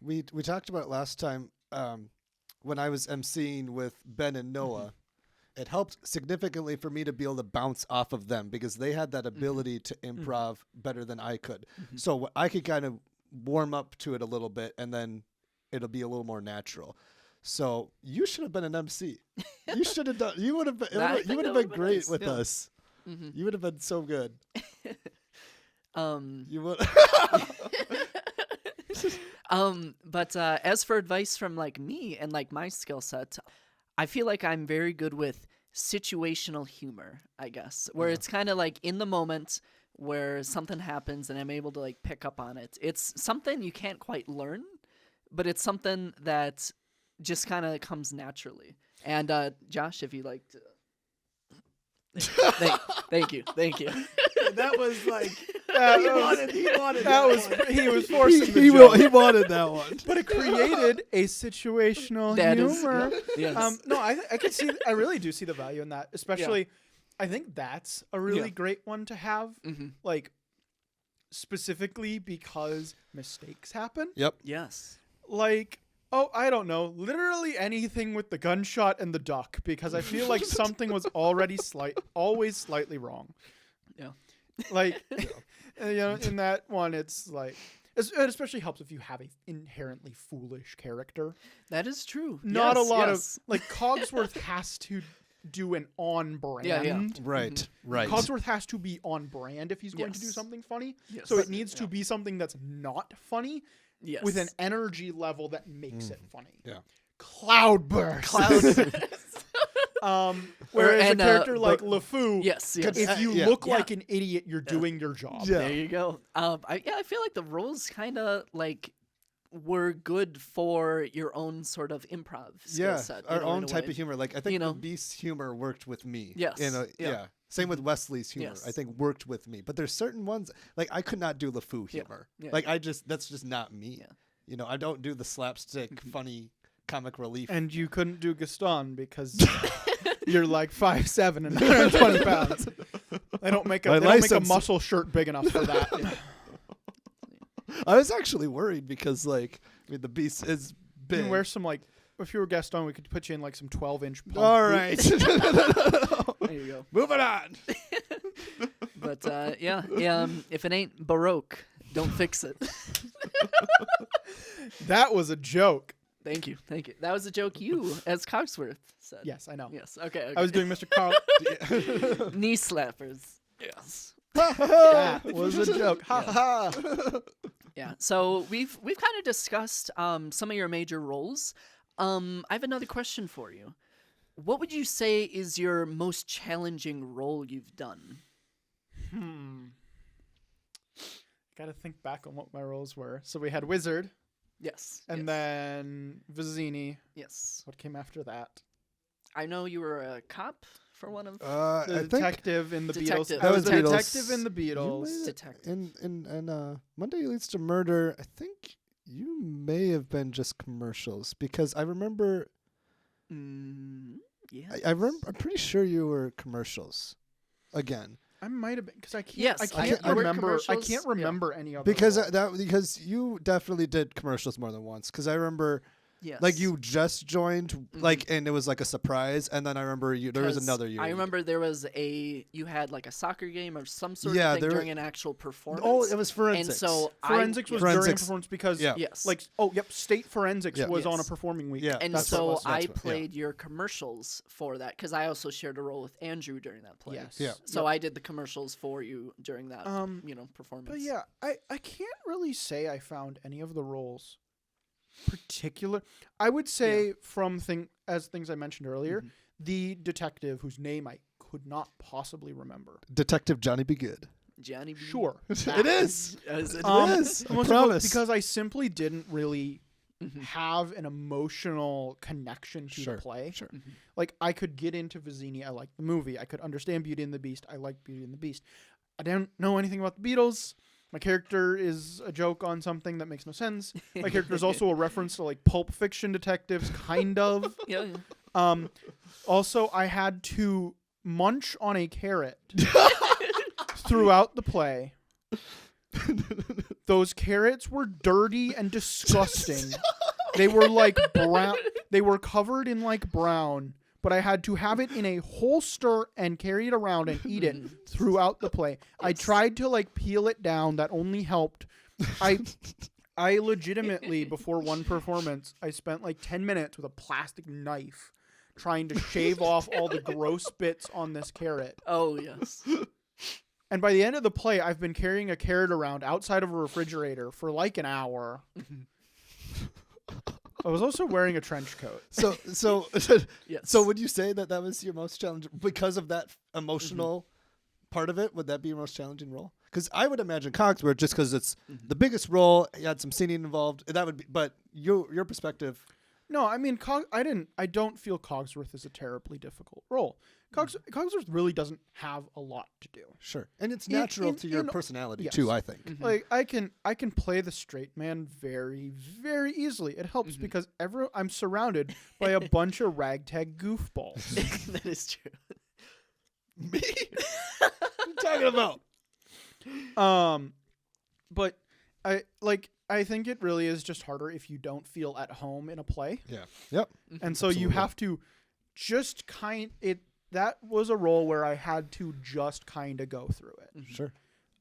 we talked about it last time when I was emceeing with Ben and Noah. It helped significantly for me to be able to bounce off of them because they had that ability to improv better than I could. So I could kind of warm up to it a little bit, and then it'll be a little more natural. So you should have been an MC. You should have done. You would have been. I You think would have that been would've been great nice, with yeah. us. Mhm. You would have been so good. You would. But as for advice from like me and like my skill set, I feel like I'm very good with situational humor, I guess, where it's kind of like in the moment where something happens and I'm able to like pick up on it. It's something you can't quite learn, but it's something that just kind of comes naturally. And Josh, if you like to. Thank you. That was like He wanted that was one. he was forcing the he joke. wanted that one. But it created a situational That is- humor. yes. No, I could see. I really do see the value in that. Especially, I think that's a really great one to have. Mhm. Like, specifically because mistakes happen. Yep. Yes. Like, oh, I don't know, literally anything with the gunshot and the duck, because I feel like something was always slightly wrong. Yeah. Like, in that one, it's like. It especially helps if you have a inherently foolish character. That is true. Not Yes, a lot yes. of like Cogsworth has to do an on brand. Yeah. Right. Right. Cogsworth has to be on brand if he's going to do Yes. something funny. Yes. So it needs to be something that's not funny Yes. with an energy level that makes it funny. Yeah. Cloudburst. Whereas And, a character but- like LeFou, Yes. if you yeah. look Yeah. like an idiot, you're doing your job. Yeah. There you go. I feel like the roles kind of like were good for your own sort of improv skill Yeah, set. our in own a type way. of humor. Like I think You know? the Beast's humor worked with me. Yes, yeah. Yeah. Same with Wesley's humor. Yes. I think worked with me. But there's certain ones like I could not do LeFou Yeah, humor. yeah. Like that's just not me. Yeah. You know, I don't do the slapstick, funny comic relief. And you couldn't do Gaston because you're like 5'7" and 120 pounds. They don't make My a license- muscle shirt big enough for that. I was actually worried because like the Beast is You big. can wear some like if you were Gaston, we could put you in like some 12-inch. All right. There you go. Moving on. But if it ain't Baroque, don't fix it. That was a joke. Thank you. That was a joke you, as Cogsworth, said. Yes, I know. Yes. Okay. I was doing Mr. Carl. knee slappers. Yes. That was a joke. Ha ha ha. Yeah. So we've kind of discussed some of your major roles. I have another question for you. What would you say is your most challenging role you've done? Got to think back on what my roles were. So we had Wizard, Yes. and yes. then Vizzini. Yes. What came after that? I know you were a cop for one of The I think detective in the Beatles. Detective. I was the That was Beatles. detective in the Beatles. detective. in Monday Leads to Murder. I think you may have been just commercials because I remember. Yeah. I'm pretty sure you were commercials again I might have been because I can't. Yes, I I can't can't- remember. I commercials, can't yeah. remember any other. because role. because you definitely did commercials more than once because I remember Yes. like you just joined like and it was like a surprise and then I remember there was 'Cause another year. I remember there was you had like a soccer game or some sort Yeah, of thing there- during an actual performance. Oh, it was forensics. And so Forensics was during Forensics. performance because Yeah. yes. like state forensics Yeah. was on a Yes. performing week. Yeah. And That's what it so was. I That's what- yeah. played your commercials for that because I also shared a role with Andrew during that play. Yes. Yeah. So I did the commercials for you during that, performance. But yeah, I can't really say I found any of the roles particular. I would say from things I mentioned earlier, the detective whose name I could not possibly remember. Detective Johnny Be Good. Johnny B. Sure, It is. As it It is. I most of it promise. because I simply didn't really have an emotional connection to Sure, the play. sure. Like I could get into Vizzini. I liked the movie. I could understand Beauty and the Beast. I liked Beauty and the Beast. I didn't know anything about the Beatles. My character is a joke on something that makes no sense. My character is also a reference to like Pulp Fiction detectives, kind of. Yeah. Also, I had to munch on a carrot throughout the play. Those carrots were dirty and disgusting. They were like brown. They were covered in like brown, but I had to have it in a holster and carry it around and eat it throughout the play. I tried to like peel it down. That only helped. I legitimately, before one performance, I spent like 10 minutes with a plastic knife trying to shave off all the gross bits on this carrot. Oh, yes. And by the end of the play, I've been carrying a carrot around outside of a refrigerator for like an hour. I was also wearing a trench coat. So Yes. so would you say that was your most challenging because of that emotional part of it? Would that be your most challenging role? Because I would imagine Cogsworth, just because it's the biggest role, you had some singing involved. That would be, but your perspective. No, I mean, I don't feel Cogsworth is a terribly difficult role. Cogsworth really doesn't have a lot to do. Sure, and it's natural to your personality yes. too. I think. Like I can play the straight man very, very easily. It helps because I'm surrounded by a bunch of ragtag goofballs. That is true. Me? What are you talking about? But I think it really is just harder if you don't feel at home in a play. Yeah. Yep. And so you have to just that was a role where I had to just kind of go through it. Sure.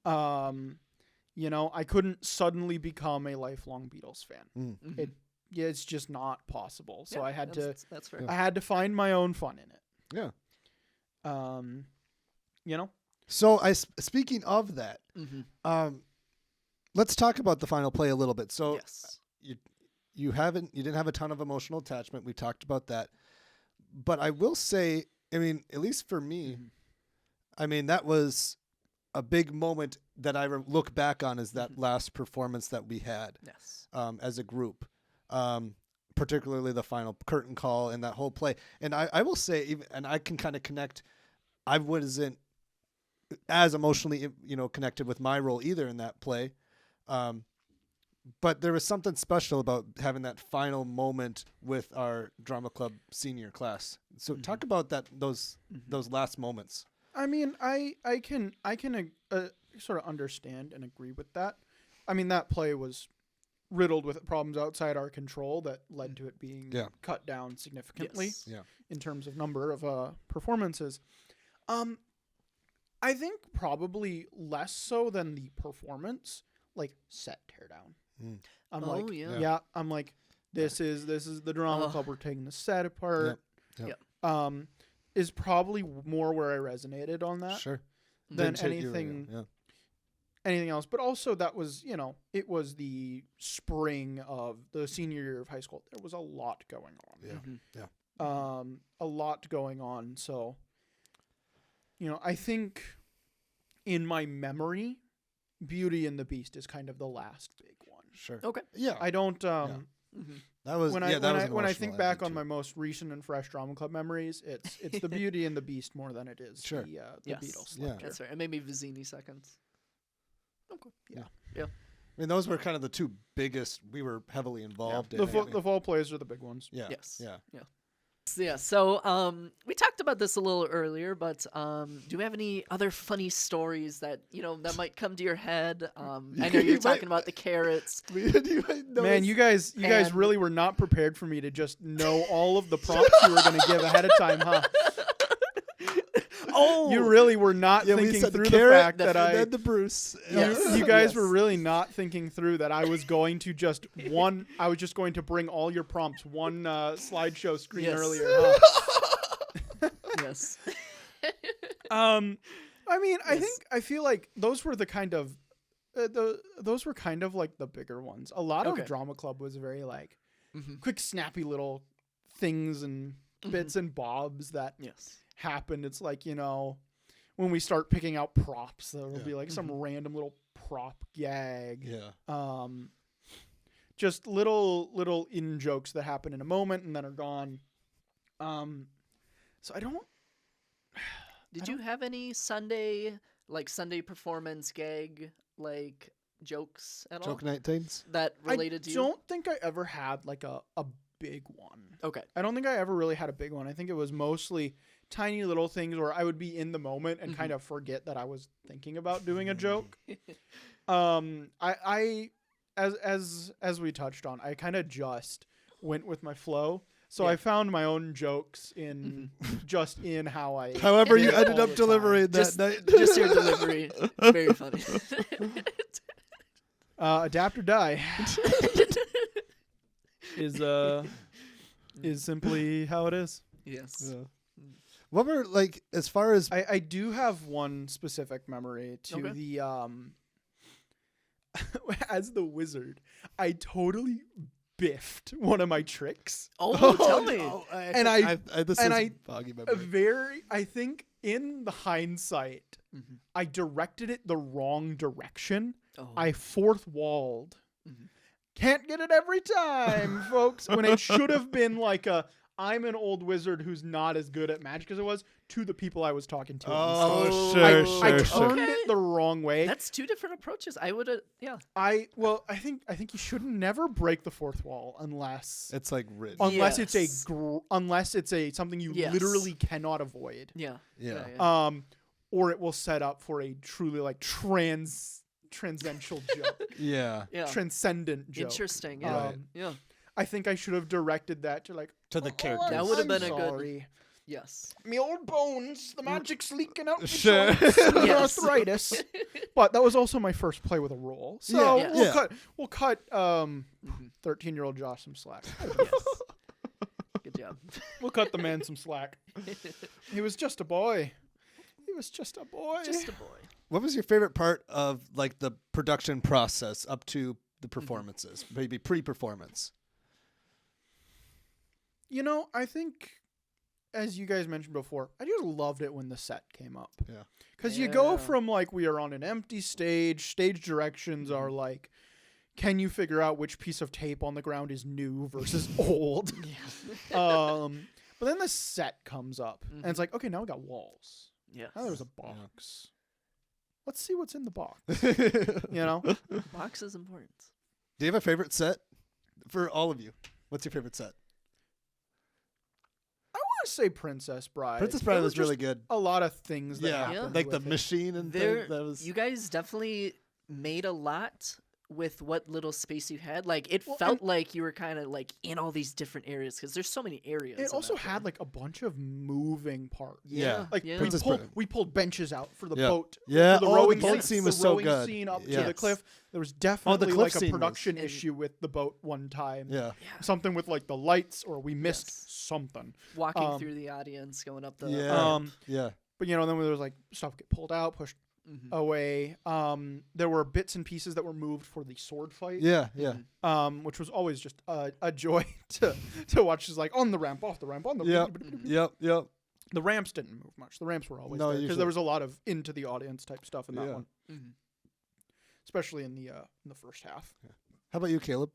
I couldn't suddenly become a lifelong Beatles fan. Mm. It's just not possible. So Yeah, I had that's fair. I had to find my own fun in it. Yeah. So speaking of that, let's talk about the final play a little bit. So Yes. you didn't have a ton of emotional attachment. We talked about that, but I will say, I mean, at least for me, I mean, that was a big moment that I look back on as that last performance that we had Yes. as a group, particularly the final curtain call and that whole play. And I will say, and I can kind of connect, I wasn't as emotionally, connected with my role either in that play. But there was something special about having that final moment with our drama club senior class. So talk about those last moments. I mean, I can sort of understand and agree with that. I mean, that play was riddled with problems outside our control that led to it being cut down significantly in terms of number of performances. I think probably less so than the performance, like set teardown. I'm like, this is the drama club. We're taking the set apart. Yep. Is probably more where I resonated on that. Sure. Than anything else. But also that was, it was the spring of the senior year of high school. There was a lot going on. Yeah. A lot going on. So, I think in my memory, Beauty and the Beast is kind of the last big one. Sure. Okay. Yeah. I don't. That was when I think emotional, back think, on my most recent and fresh drama club memories, it's the Beauty and the Beast more than it is the Beatles. Yeah, that's right. And maybe Vizzini seconds. Okay. Yeah. I mean, those were kind of the two biggest we were heavily involved in. The fall plays are the big ones. Yeah. Yes. Yeah. Yeah. So we talked about this a little earlier, but do you have any other funny stories that that might come to your head? I know you're talking about the carrots. Man, you guys really were not prepared for me to just know all of the prompts you were going to give ahead of time, huh? Oh, you really were not thinking through the fact that I then the Bruce. You guys were really not thinking through that I was going to I was just going to bring all your prompts one slideshow screen earlier. Huh? Yes. I mean, I feel like those were the kind of those were kind of like the bigger ones. A lot of drama club was very like quick, snappy little things and bits and bobs that happened. It's like, when we start picking out props, there will be like some random little prop gag. Yeah. Just little in jokes that happen in a moment and then are gone. So I don't. Did you have any Sunday performance gag jokes at Joke all 19s. that related to I you? don't think I ever had like a big one. Okay. I don't think I ever really had a big one. I think it was mostly tiny little things where I would be in the moment and kind of forget that I was thinking about doing a joke. I as we touched on, I kind of just went with my flow. So I found my own jokes in just in how I. However, you do it ended all up the delivering that Just, night. just your delivery. Very funny. Adapt or die is simply how it is. Yes. Yeah. What were like as far as I do have one specific memory to Okay. the as the wizard, I totally biffed one of my tricks. Oh, tell me. And I this and is I- foggy A memory. I think in the hindsight, I directed it the wrong direction. Oh. I fourth walled. Can't get it every time, folks. When it should have been like I'm an old wizard who's not as good at magic as I was to the people I was talking to. on Oh, stage. sure, I sure. turned it the wrong way. That's two different approaches. I would have, yeah. I think you should never break the fourth wall unless It's like written. unless it's Yes. unless it's a something you Yes. literally cannot avoid. Yeah. Yeah. Or it will set up for a truly like transcendental joke. Yeah. Yeah. Transcendent joke. Interesting. Yeah. Right. Yeah. I think I should have directed that to like To the characters. That would have been I'm a good- sorry. Yes. Me old bones, the magic's leaking out. My Sure. joints, and Yes. arthritis. But that was also my first play with a roll, so Yeah. Yes. we'll Yeah. cut. We'll cut. 13-year-old Josh some slack. Yes. Good job. We'll cut the man some slack. He was just a boy. He was just a boy. Just a boy. What was your favorite part of like the production process up to the performances? Maybe pre-performance. You know, I think, as you guys mentioned before, I just loved it when the set came up. Yeah. Because you go Yeah. from like we are on an empty stage directions are like, can you figure out which piece of tape on the ground is new versus old? But then the set comes up and it's like, okay, now we got walls. Yes. Now there's a box. Let's see what's in the box. Do You know? Box is important. you have a favorite set for all of you? What's your favorite set? I want to say Princess Bride. Princess There Bride was was really just good. a lot of things that Yeah, happened like the with it. machine and There, thing. That was you guys definitely made a lot with what little space you had. Like it Well, felt like you were kind of like in all these different areas because there's so many areas. It in also that had play. like a bunch of moving parts. Yeah. Like Yeah. Princess Bride. we pulled benches out for the Yeah. boat. Yeah, for the oh, the rowing boat scene was the so rowing good. scene up to Yes. the cliff. There was definitely cliff like scene a was- production And- issue with the boat one time. yeah. Something with like the lights, or we missed Yes. something. walking through the audience, going up the. Yeah. Um, Yeah. but you know, then there was like stuff get pulled out, pushed Mhm. away. There were bits and pieces that were moved for the sword fight. Yeah. Yeah. Which was always just a joy to watch. Just like on the ramp, off the ramp, on the Yep. Yep. Yep. The ramps didn't move much. The ramps were always No, there because usually- there was a lot of into the audience type stuff in that Yeah. one, Mhm. especially in the first half. How about you, Caleb?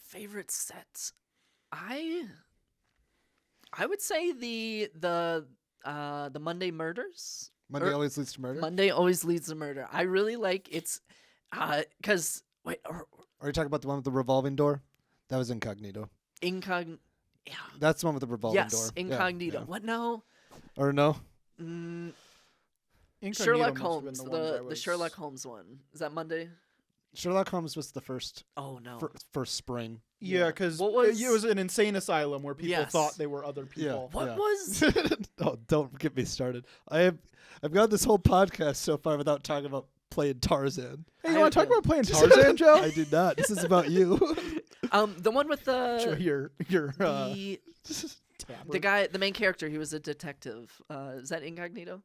Favorite sets. I would say the Monday Murders. Monday Er, always leads to murder. Monday always leads to murder. I really like it's because Are you talking about the one with the revolving door? That was Incognito. incogn. Yeah. That's the one with the revolving door. Yes, Yeah, incognito. yeah. What now? Or no? Mm, Incognito Sherlock must have been Holmes. the ones I The was- Sherlock Holmes one. Is that Monday? Sherlock Holmes was the first Oh no. first spring. Yeah, Yeah. because What it was an insane asylum where people Yes. thought they were other people. What Yeah. was? Oh, don't get me started. I've gone this whole podcast so far without talking about playing Tarzan. Hey, you I want to talk have about playing Tarzan, Joe? I do not. This is about you. The one with Joe, the your the guy, the main character. He was a detective. Is that incognito?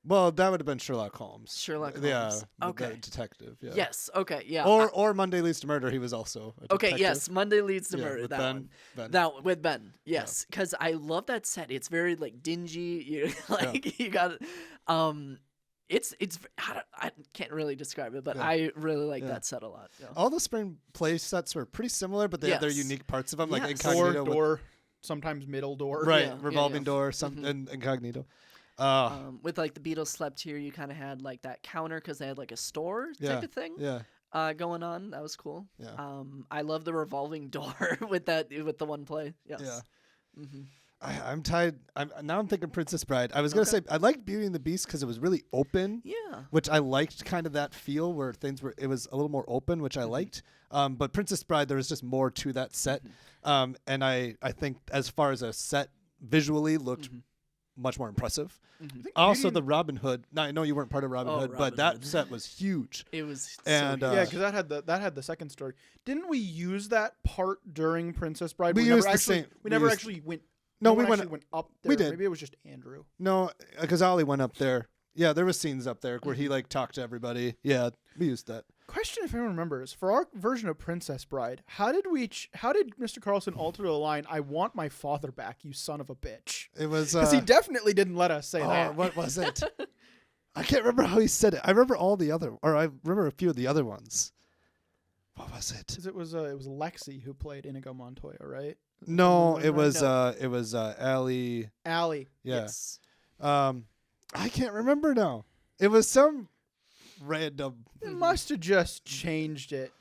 Well, that would have been Sherlock Holmes. Sherlock Yeah. Holmes. the Okay. detective. Yeah. Yes. Okay. Yeah. Or Monday Leads to Murder. He was also a okay. detective. Yes. Monday leads to Yeah, murder. with That Ben. one. Ben. That one, with Ben. Yes. Because I love that set. It's very like dingy. You like you got. It's I can't really describe it, but Yeah. I really like Yeah. that set a lot. Yeah. All the spring play sets were pretty similar, but they had their Yes. unique parts of them, like Yes. door, Incognito. with- door, sometimes middle door. right, Yeah, yeah, revolving yeah. door, Mhm. and Incognito. With like the Beatles Slept Here, you kind of had like that counter because they had like a store Yeah. type of thing Yeah. going on. That was cool. Yeah. I love the revolving door with the one play. Yes. Yeah. Mm-hmm. I'm tied. Now I'm thinking Princess Bride. I was gonna say I liked Beauty and the Beast because it was really open. Yeah. Which I liked, kind of that feel where it was a little more open, which I liked. But Princess Bride, there was just more to that set. And I think as far as a set visually looked much more impressive. Also, the Robin Hood. Now I know you weren't part of Robin Hood, but that set was huge. It was And, so Yeah, huge. because that had the second story. Didn't we use that part during Princess Bride? We never used the actually, same- We we never used- actually went. No, no we one went. actually went up there. we did. Maybe it was just Andrew. No, because Ollie went up there. Yeah, there was scenes up there where he like talked to everybody. Yeah, we used that. Question, if anyone remembers, for our version of Princess Bride, how did Mr. Carlson alter the line, "I want my father back, you son of a bitch"? It was. Because he definitely didn't let us say Oh, that. what was it? I can't remember how he said it. I remember I remember a few of the other ones. What was it? 'Cause it was Lexi who played Inigo Montoya, right? No, it was No. Allie. Allie. Yeah. Yes. I can't remember now. It was some random. It must have just changed it.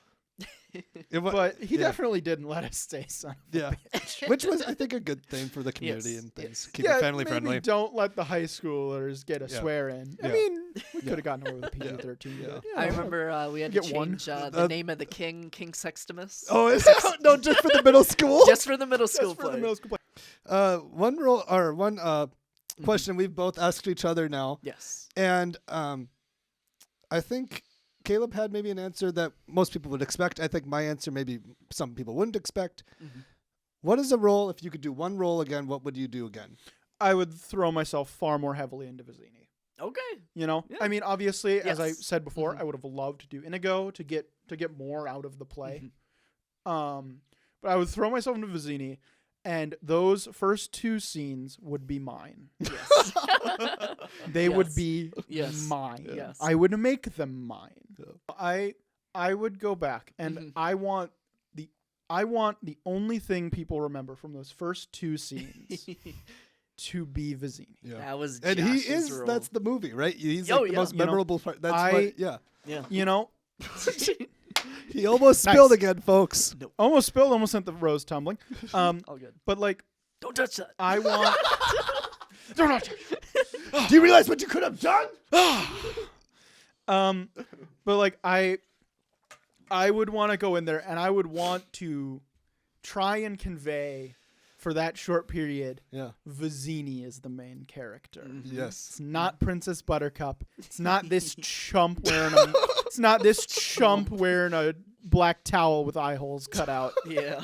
It was, But he yeah. definitely didn't let us say son of a Yeah, bitch. which was I think a good thing for the community Yes, and things. yes. Keep it family maybe friendly. don't let the high schoolers get a Yeah. swear in. I Yeah. mean, we could have gotten away with PG-13. Yeah. But, you I know. remember we had to Get one. change the Uh, name of the king, King Sextimus. Oh, is it? No, just for the middle school. Just for the middle school Just for play. the middle school play. One role or one question we've both asked each other now, Yes. and I think Caleb had maybe an answer that most people would expect. I think my answer maybe some people wouldn't expect. What is a role, if you could do one role again, what would you do again? I would throw myself far more heavily into Vizzini. Okay. You know, Yeah. I mean, obviously, as I Yes. said before, I would have loved to do Inigo to get more out of the play. But I would throw myself into Vizzini, and those first two scenes would be mine. Yes. They would Yes. be Yes. mine. Yes. I would make them mine. I would go back, and I want the only thing people remember from those first two scenes to be Vizzini. That was And Josh's he is. role. That's the movie, right? He's Oh, like the yeah. most You know, memorable part. That's I- what. Yeah. Yeah. You know, He almost Nice. spilled again, folks. almost spilled, almost sent the rose tumbling. All good. But like, Don't touch that. I want. Don't touch Do you realize what you could have done? But like I would want to go in there, and I would want to try and convey for that short period. Yeah. Vizzini is the main character. Yes. It's not Princess Buttercup. It's not this chump wearing a. It's not this chump wearing a black towel with eye holes cut out. Yeah.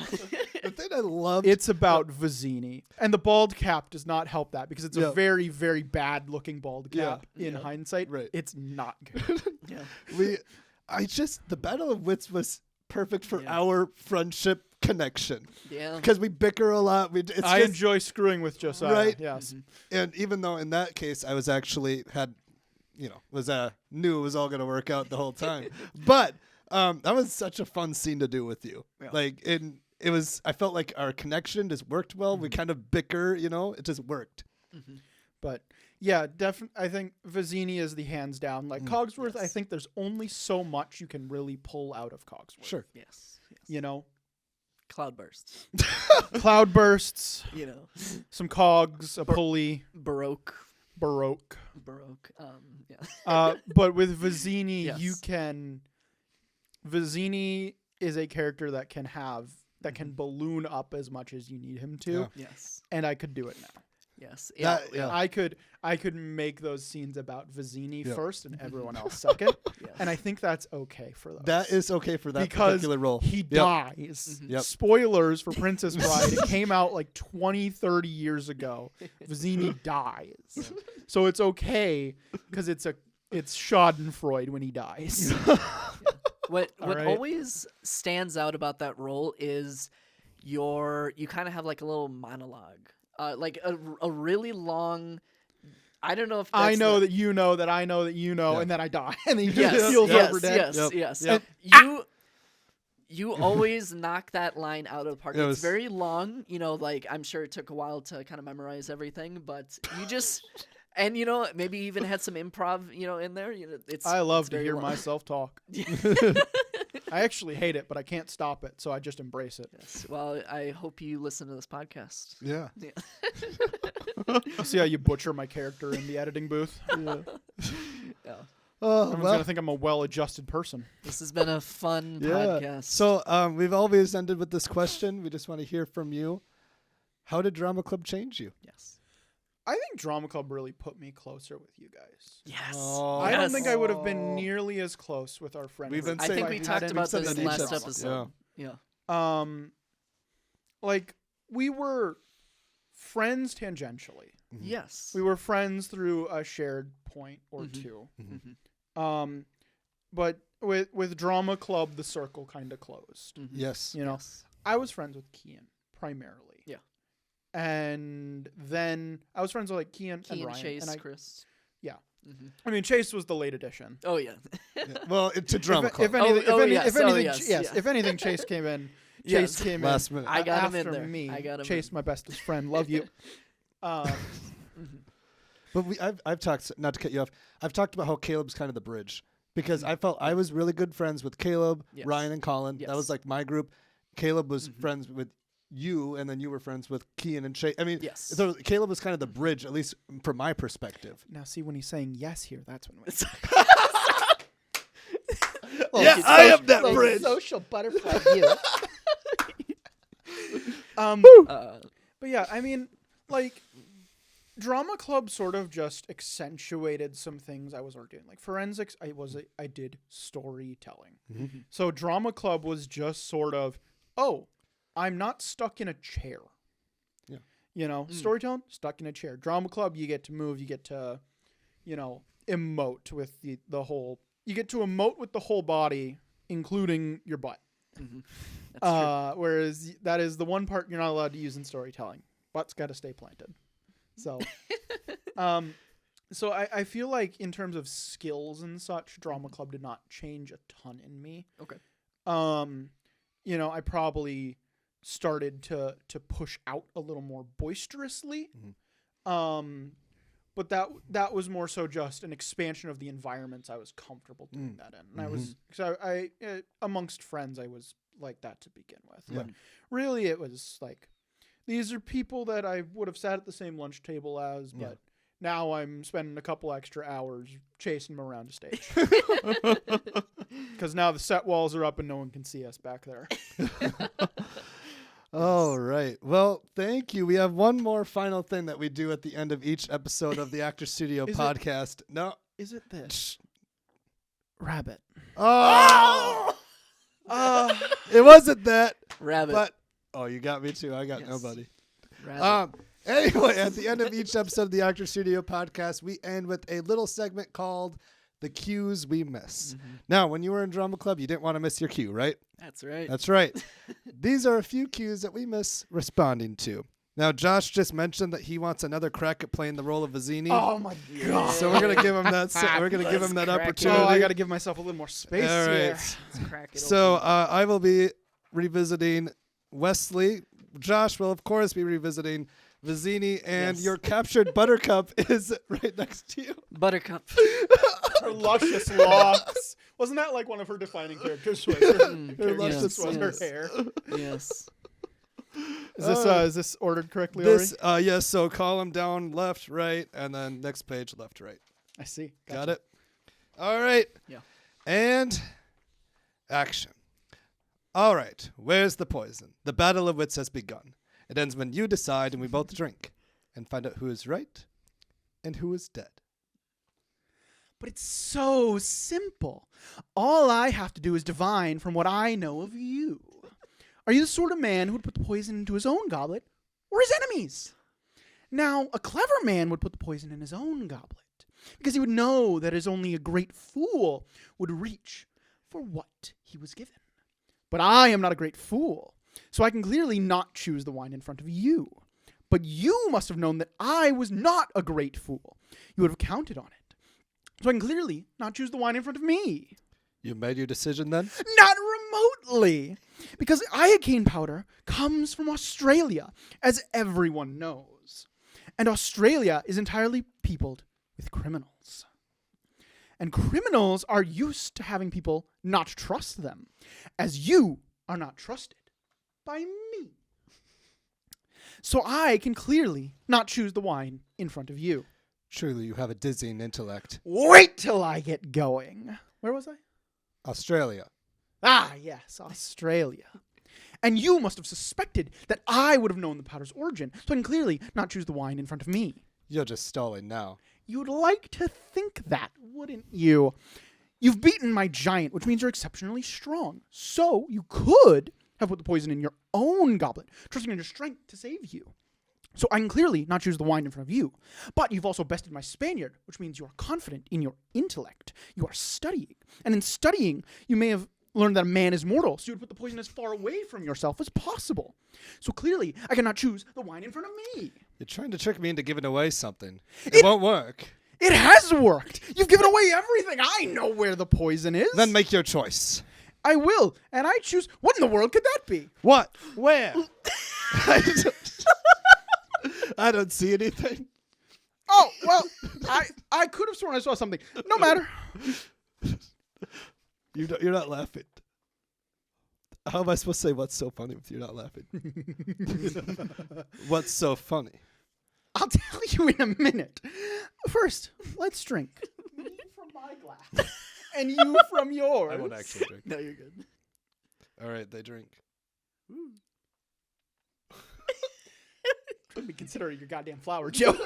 The thing I loved. It's about Vizzini, and the bald cap does not help that because it's Yeah. a very, very bad looking bald Yeah. cap. In Yeah. hindsight, Right. it's not good. Yeah. The Battle of Wits was perfect for Yeah. our friendship connection Yeah. because we bicker a lot. I enjoy screwing with Josiah. Right. Yes. And even though in that case I was actually knew it was all going to work out the whole time, but that was such a fun scene to do with you. Yeah. I felt like our connection just worked well. We kind of bicker, it just worked. But yeah, definitely. I think Vizzini is the hands down. Like Cogsworth, I Yes. think there's only so much you can really pull out of Cogsworth. Sure. Yes. Yes. You know, Cloudbursts. cloud bursts, You know. some cogs, a pulley, Baroque. baroque. Yeah. But with Vizzini, Yes. you can. Vizzini is a character that can balloon up as much as you need him to, Yeah. Yes. and I could do it now. Yes. Yeah. Yeah. I could make those scenes about Vizzini Yeah. first and everyone else second, Yes. and I think that's okay for those. That is okay for that because particular role. he Yep. dies. Yep. Spoilers for Princess Bride. It came out like 20, 30 years ago. Vizzini dies. So it's okay because it's Schadenfreude when he dies. What right. always stands out about that role is you kind of have like a little monologue, like a really long. I don't know if that's I know that you know that I know that you know, Yeah. and then I die, and then he Yes, just feels yes, over dead. yes, yes. Yep. You always knock that line out of the park. It It's was- very long, like I'm sure it took a while to kind of memorize everything, but you just And maybe even had some improv, in there. I love it's to very hear long. myself talk. I actually hate it, but I can't stop it, so I just embrace it. Yes. Well, I hope you listen to this podcast. Yeah. I'll see how you butcher my character in the editing booth. Yeah. Oh, Everyone's well, gonna think I'm a well-adjusted person. This has been a fun yeah. podcast. So we've always ended with this question. We just want to hear from you. How did Drama Club change you? yes. I think Drama Club really put me closer with you guys. Yes. Oh. I don't Yes. think I would have been nearly as close with our friends. We've been I saying- think we if I talked hadn't about said this that each last episode. episode. Yeah. Like we were friends tangentially. Yes. We were friends through a shared point or Mhm. two. Mhm. But with Drama Club, the circle kind of closed. Mhm. Yes. You know, Yes. I was friends with Kian primarily. Yeah. And then I was friends with like Kian Key and and Ryan. Chase, and Chris. Yeah. Mhm. I mean, Chase was the late addition. Oh yeah. Yeah. Well, to Drama Club. If anything, yes. if anything, Yes. yes. Yeah. If anything, Chase came in. Yes. Chase came Last in. minute. I got him in after there. me. I got him Chase, in. my bestest friend. Love you. Mhm. But I've talked, not to cut you off, I've talked about how Caleb's kind of the bridge. Because I felt I was really good friends with Caleb, Yes. Ryan, and Colin. Yes. That was like my group. Caleb was friends with you, and then you were friends with Kian and Chase. I mean, Yes. so Caleb was kind of the bridge, at least from my perspective. Now, see, when he's saying yes here, that's when. Yeah, I am that Little bridge. Social butterfly, you. But yeah, I mean, like, Drama Club sort of just accentuated some things I was already doing. Like forensics, I did storytelling. So Drama Club was just sort of, oh, I'm not stuck in a chair. Yeah. You know, storytelling, stuck in a chair. Drama Club, you get to move, you get to, emote with the whole. You get to emote with the whole body, including your butt. That's true. Whereas that is the one part you're not allowed to use in storytelling. Butt's got to stay planted. So, so I feel like in terms of skills and such, Drama Club did not change a ton in me. Okay. I probably started to push out a little more boisterously. But that was more so just an expansion of the environments I was comfortable doing that in. And I was, so I amongst friends, I was like that to begin with. Yeah. But really it was like, these are people that I would have sat at the same lunch table as, but now I'm spending a couple extra hours chasing them around a stage. Because now the set walls are up and no one can see us back there. All right. Well, thank you. We have one more final thing that we do at the end of each episode of the Actor Studio Is it- podcast. No. Is it this? Rabbit. Oh! It wasn't that. Rabbit. But you got me too. I got Yes. nobody. Rabbit. Anyway, at the end of each episode of the Actor Studio podcast, we end with a little segment called The Cues We Miss. Now, when you were in Drama Club, you didn't want to miss your cue, right? That's right. That's right. These are a few cues that we miss responding to. Now, Josh just mentioned that he wants another crack at playing the role of Vizzini. Oh my god. So we're gonna give him that. We're gonna give him that crack it. opportunity. Oh, I got to give myself a little more space All here. right. Let's crack it So open. I will be revisiting Wesley. Josh will, of course, be revisiting Vizzini, and Yes. your captured Buttercup is right next to you. Buttercup. Her luscious locks. Wasn't that like one of her defining characters? Was her luscious yes, was her yes. hair. Yes. Is this ordered correctly, Ori? This, yes. So column down, left, right, and then next page, left, right. I see. Got it. All right. Yeah. And action. All right. Where's the poison? The battle of wits has begun. It ends when you decide and we both drink and find out who is right and who is dead. But it's so simple. All I have to do is divine from what I know of you. Are you the sort of man who would put the poison into his own goblet or his enemies? Now, a clever man would put the poison in his own goblet because he would know that as only a great fool would reach for what he was given. But I am not a great fool, so I can clearly not choose the wine in front of you. But you must have known that I was not a great fool. You would have counted on it. So I can clearly not choose the wine in front of me. You made your decision then? Not remotely. Because iocane powder comes from Australia, as everyone knows. And Australia is entirely peopled with criminals. And criminals are used to having people not trust them, as you are not trusted by me. So I can clearly not choose the wine in front of you. Truly, you have a dizzying intellect. Wait till I get going. Where was I? Australia. Ah, yes, Australia. And you must have suspected that I would have known the powder's origin, so I can clearly not choose the wine in front of me. You're just stalling now. You'd like to think that, wouldn't you? You've beaten my giant, which means you're exceptionally strong. So you could have put the poison in your own goblet, trusting in your strength to save you. So I can clearly not choose the wine in front of you. But you've also bested my Spaniard, which means you are confident in your intellect. You are studying. And in studying, you may have learned that a man is mortal, so you would put the poison as far away from yourself as possible. So clearly, I cannot choose the wine in front of me. You're trying to trick me into giving away something. It won't work. It has worked. You've given away everything. I know where the poison is. Then make your choice. I will, and I choose. What in the world could that be? What? Where? I don't see anything. Oh, well, I could have sworn I saw something. No matter. You're not laughing. How am I supposed to say what's so funny if you're not laughing? What's so funny? I'll tell you in a minute. First, let's drink. Me from my glass, and you from yours. I won't actually drink. No, you're good. All right, they drink. Trying to be considering your goddamn flower, Joe.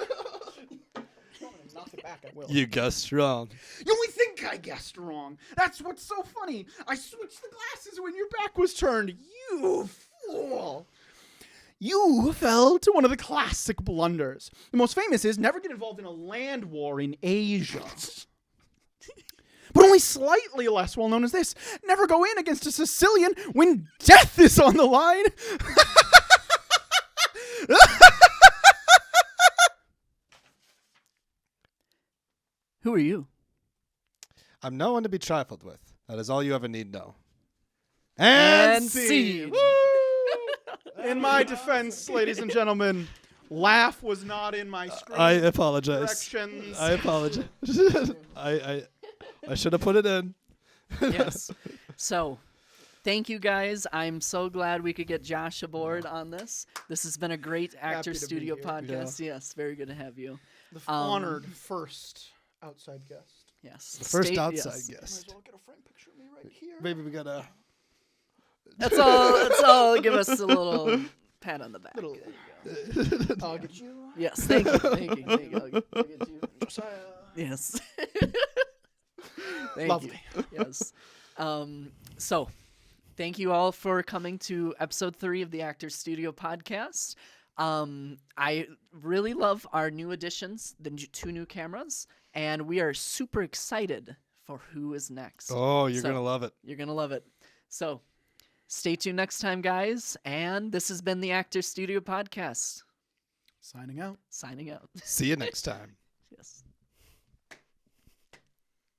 Knock it back, I will. You guessed wrong. You only think I guessed wrong. That's what's so funny. I switched the glasses when your back was turned. You fool. You fell to one of the classic blunders. The most famous is never get involved in a land war in Asia. But only slightly less well known is this. Never go in against a Sicilian when death is on the line. Who are you? I'm no one to be trifled with. That is all you ever need know. And scene. scene. In my defense, ladies and gentlemen, laugh was not in my script. I apologize. Directions. I apologize. I should have put it in. Yes. So, thank you guys. I'm so glad we could get Josh aboard on this. This has been a great Actor Happy to be Studio here. podcast. Yes, very good to have you. The honored first outside guest. Yes. The first Stay- outside yes. Might guest. as well get a frame picture of me right here. Maybe we gotta. That's all. That's all. Give us a little pat on the back. Little- There you go. I'll get you. Yes. Thank you. Thank you. Thank you. I'll get you. Josiah. Yes. Thank Lovely. you. Yes. So, thank you all for coming to episode 3 of the Actor Studio podcast. I really love our new additions, the 2 new cameras, and we are super excited for who is next. Oh, you're So- gonna love it. You're going to love it. So, stay tuned next time, guys. And this has been the Actor Studio podcast. Signing out. Signing out. See you next time.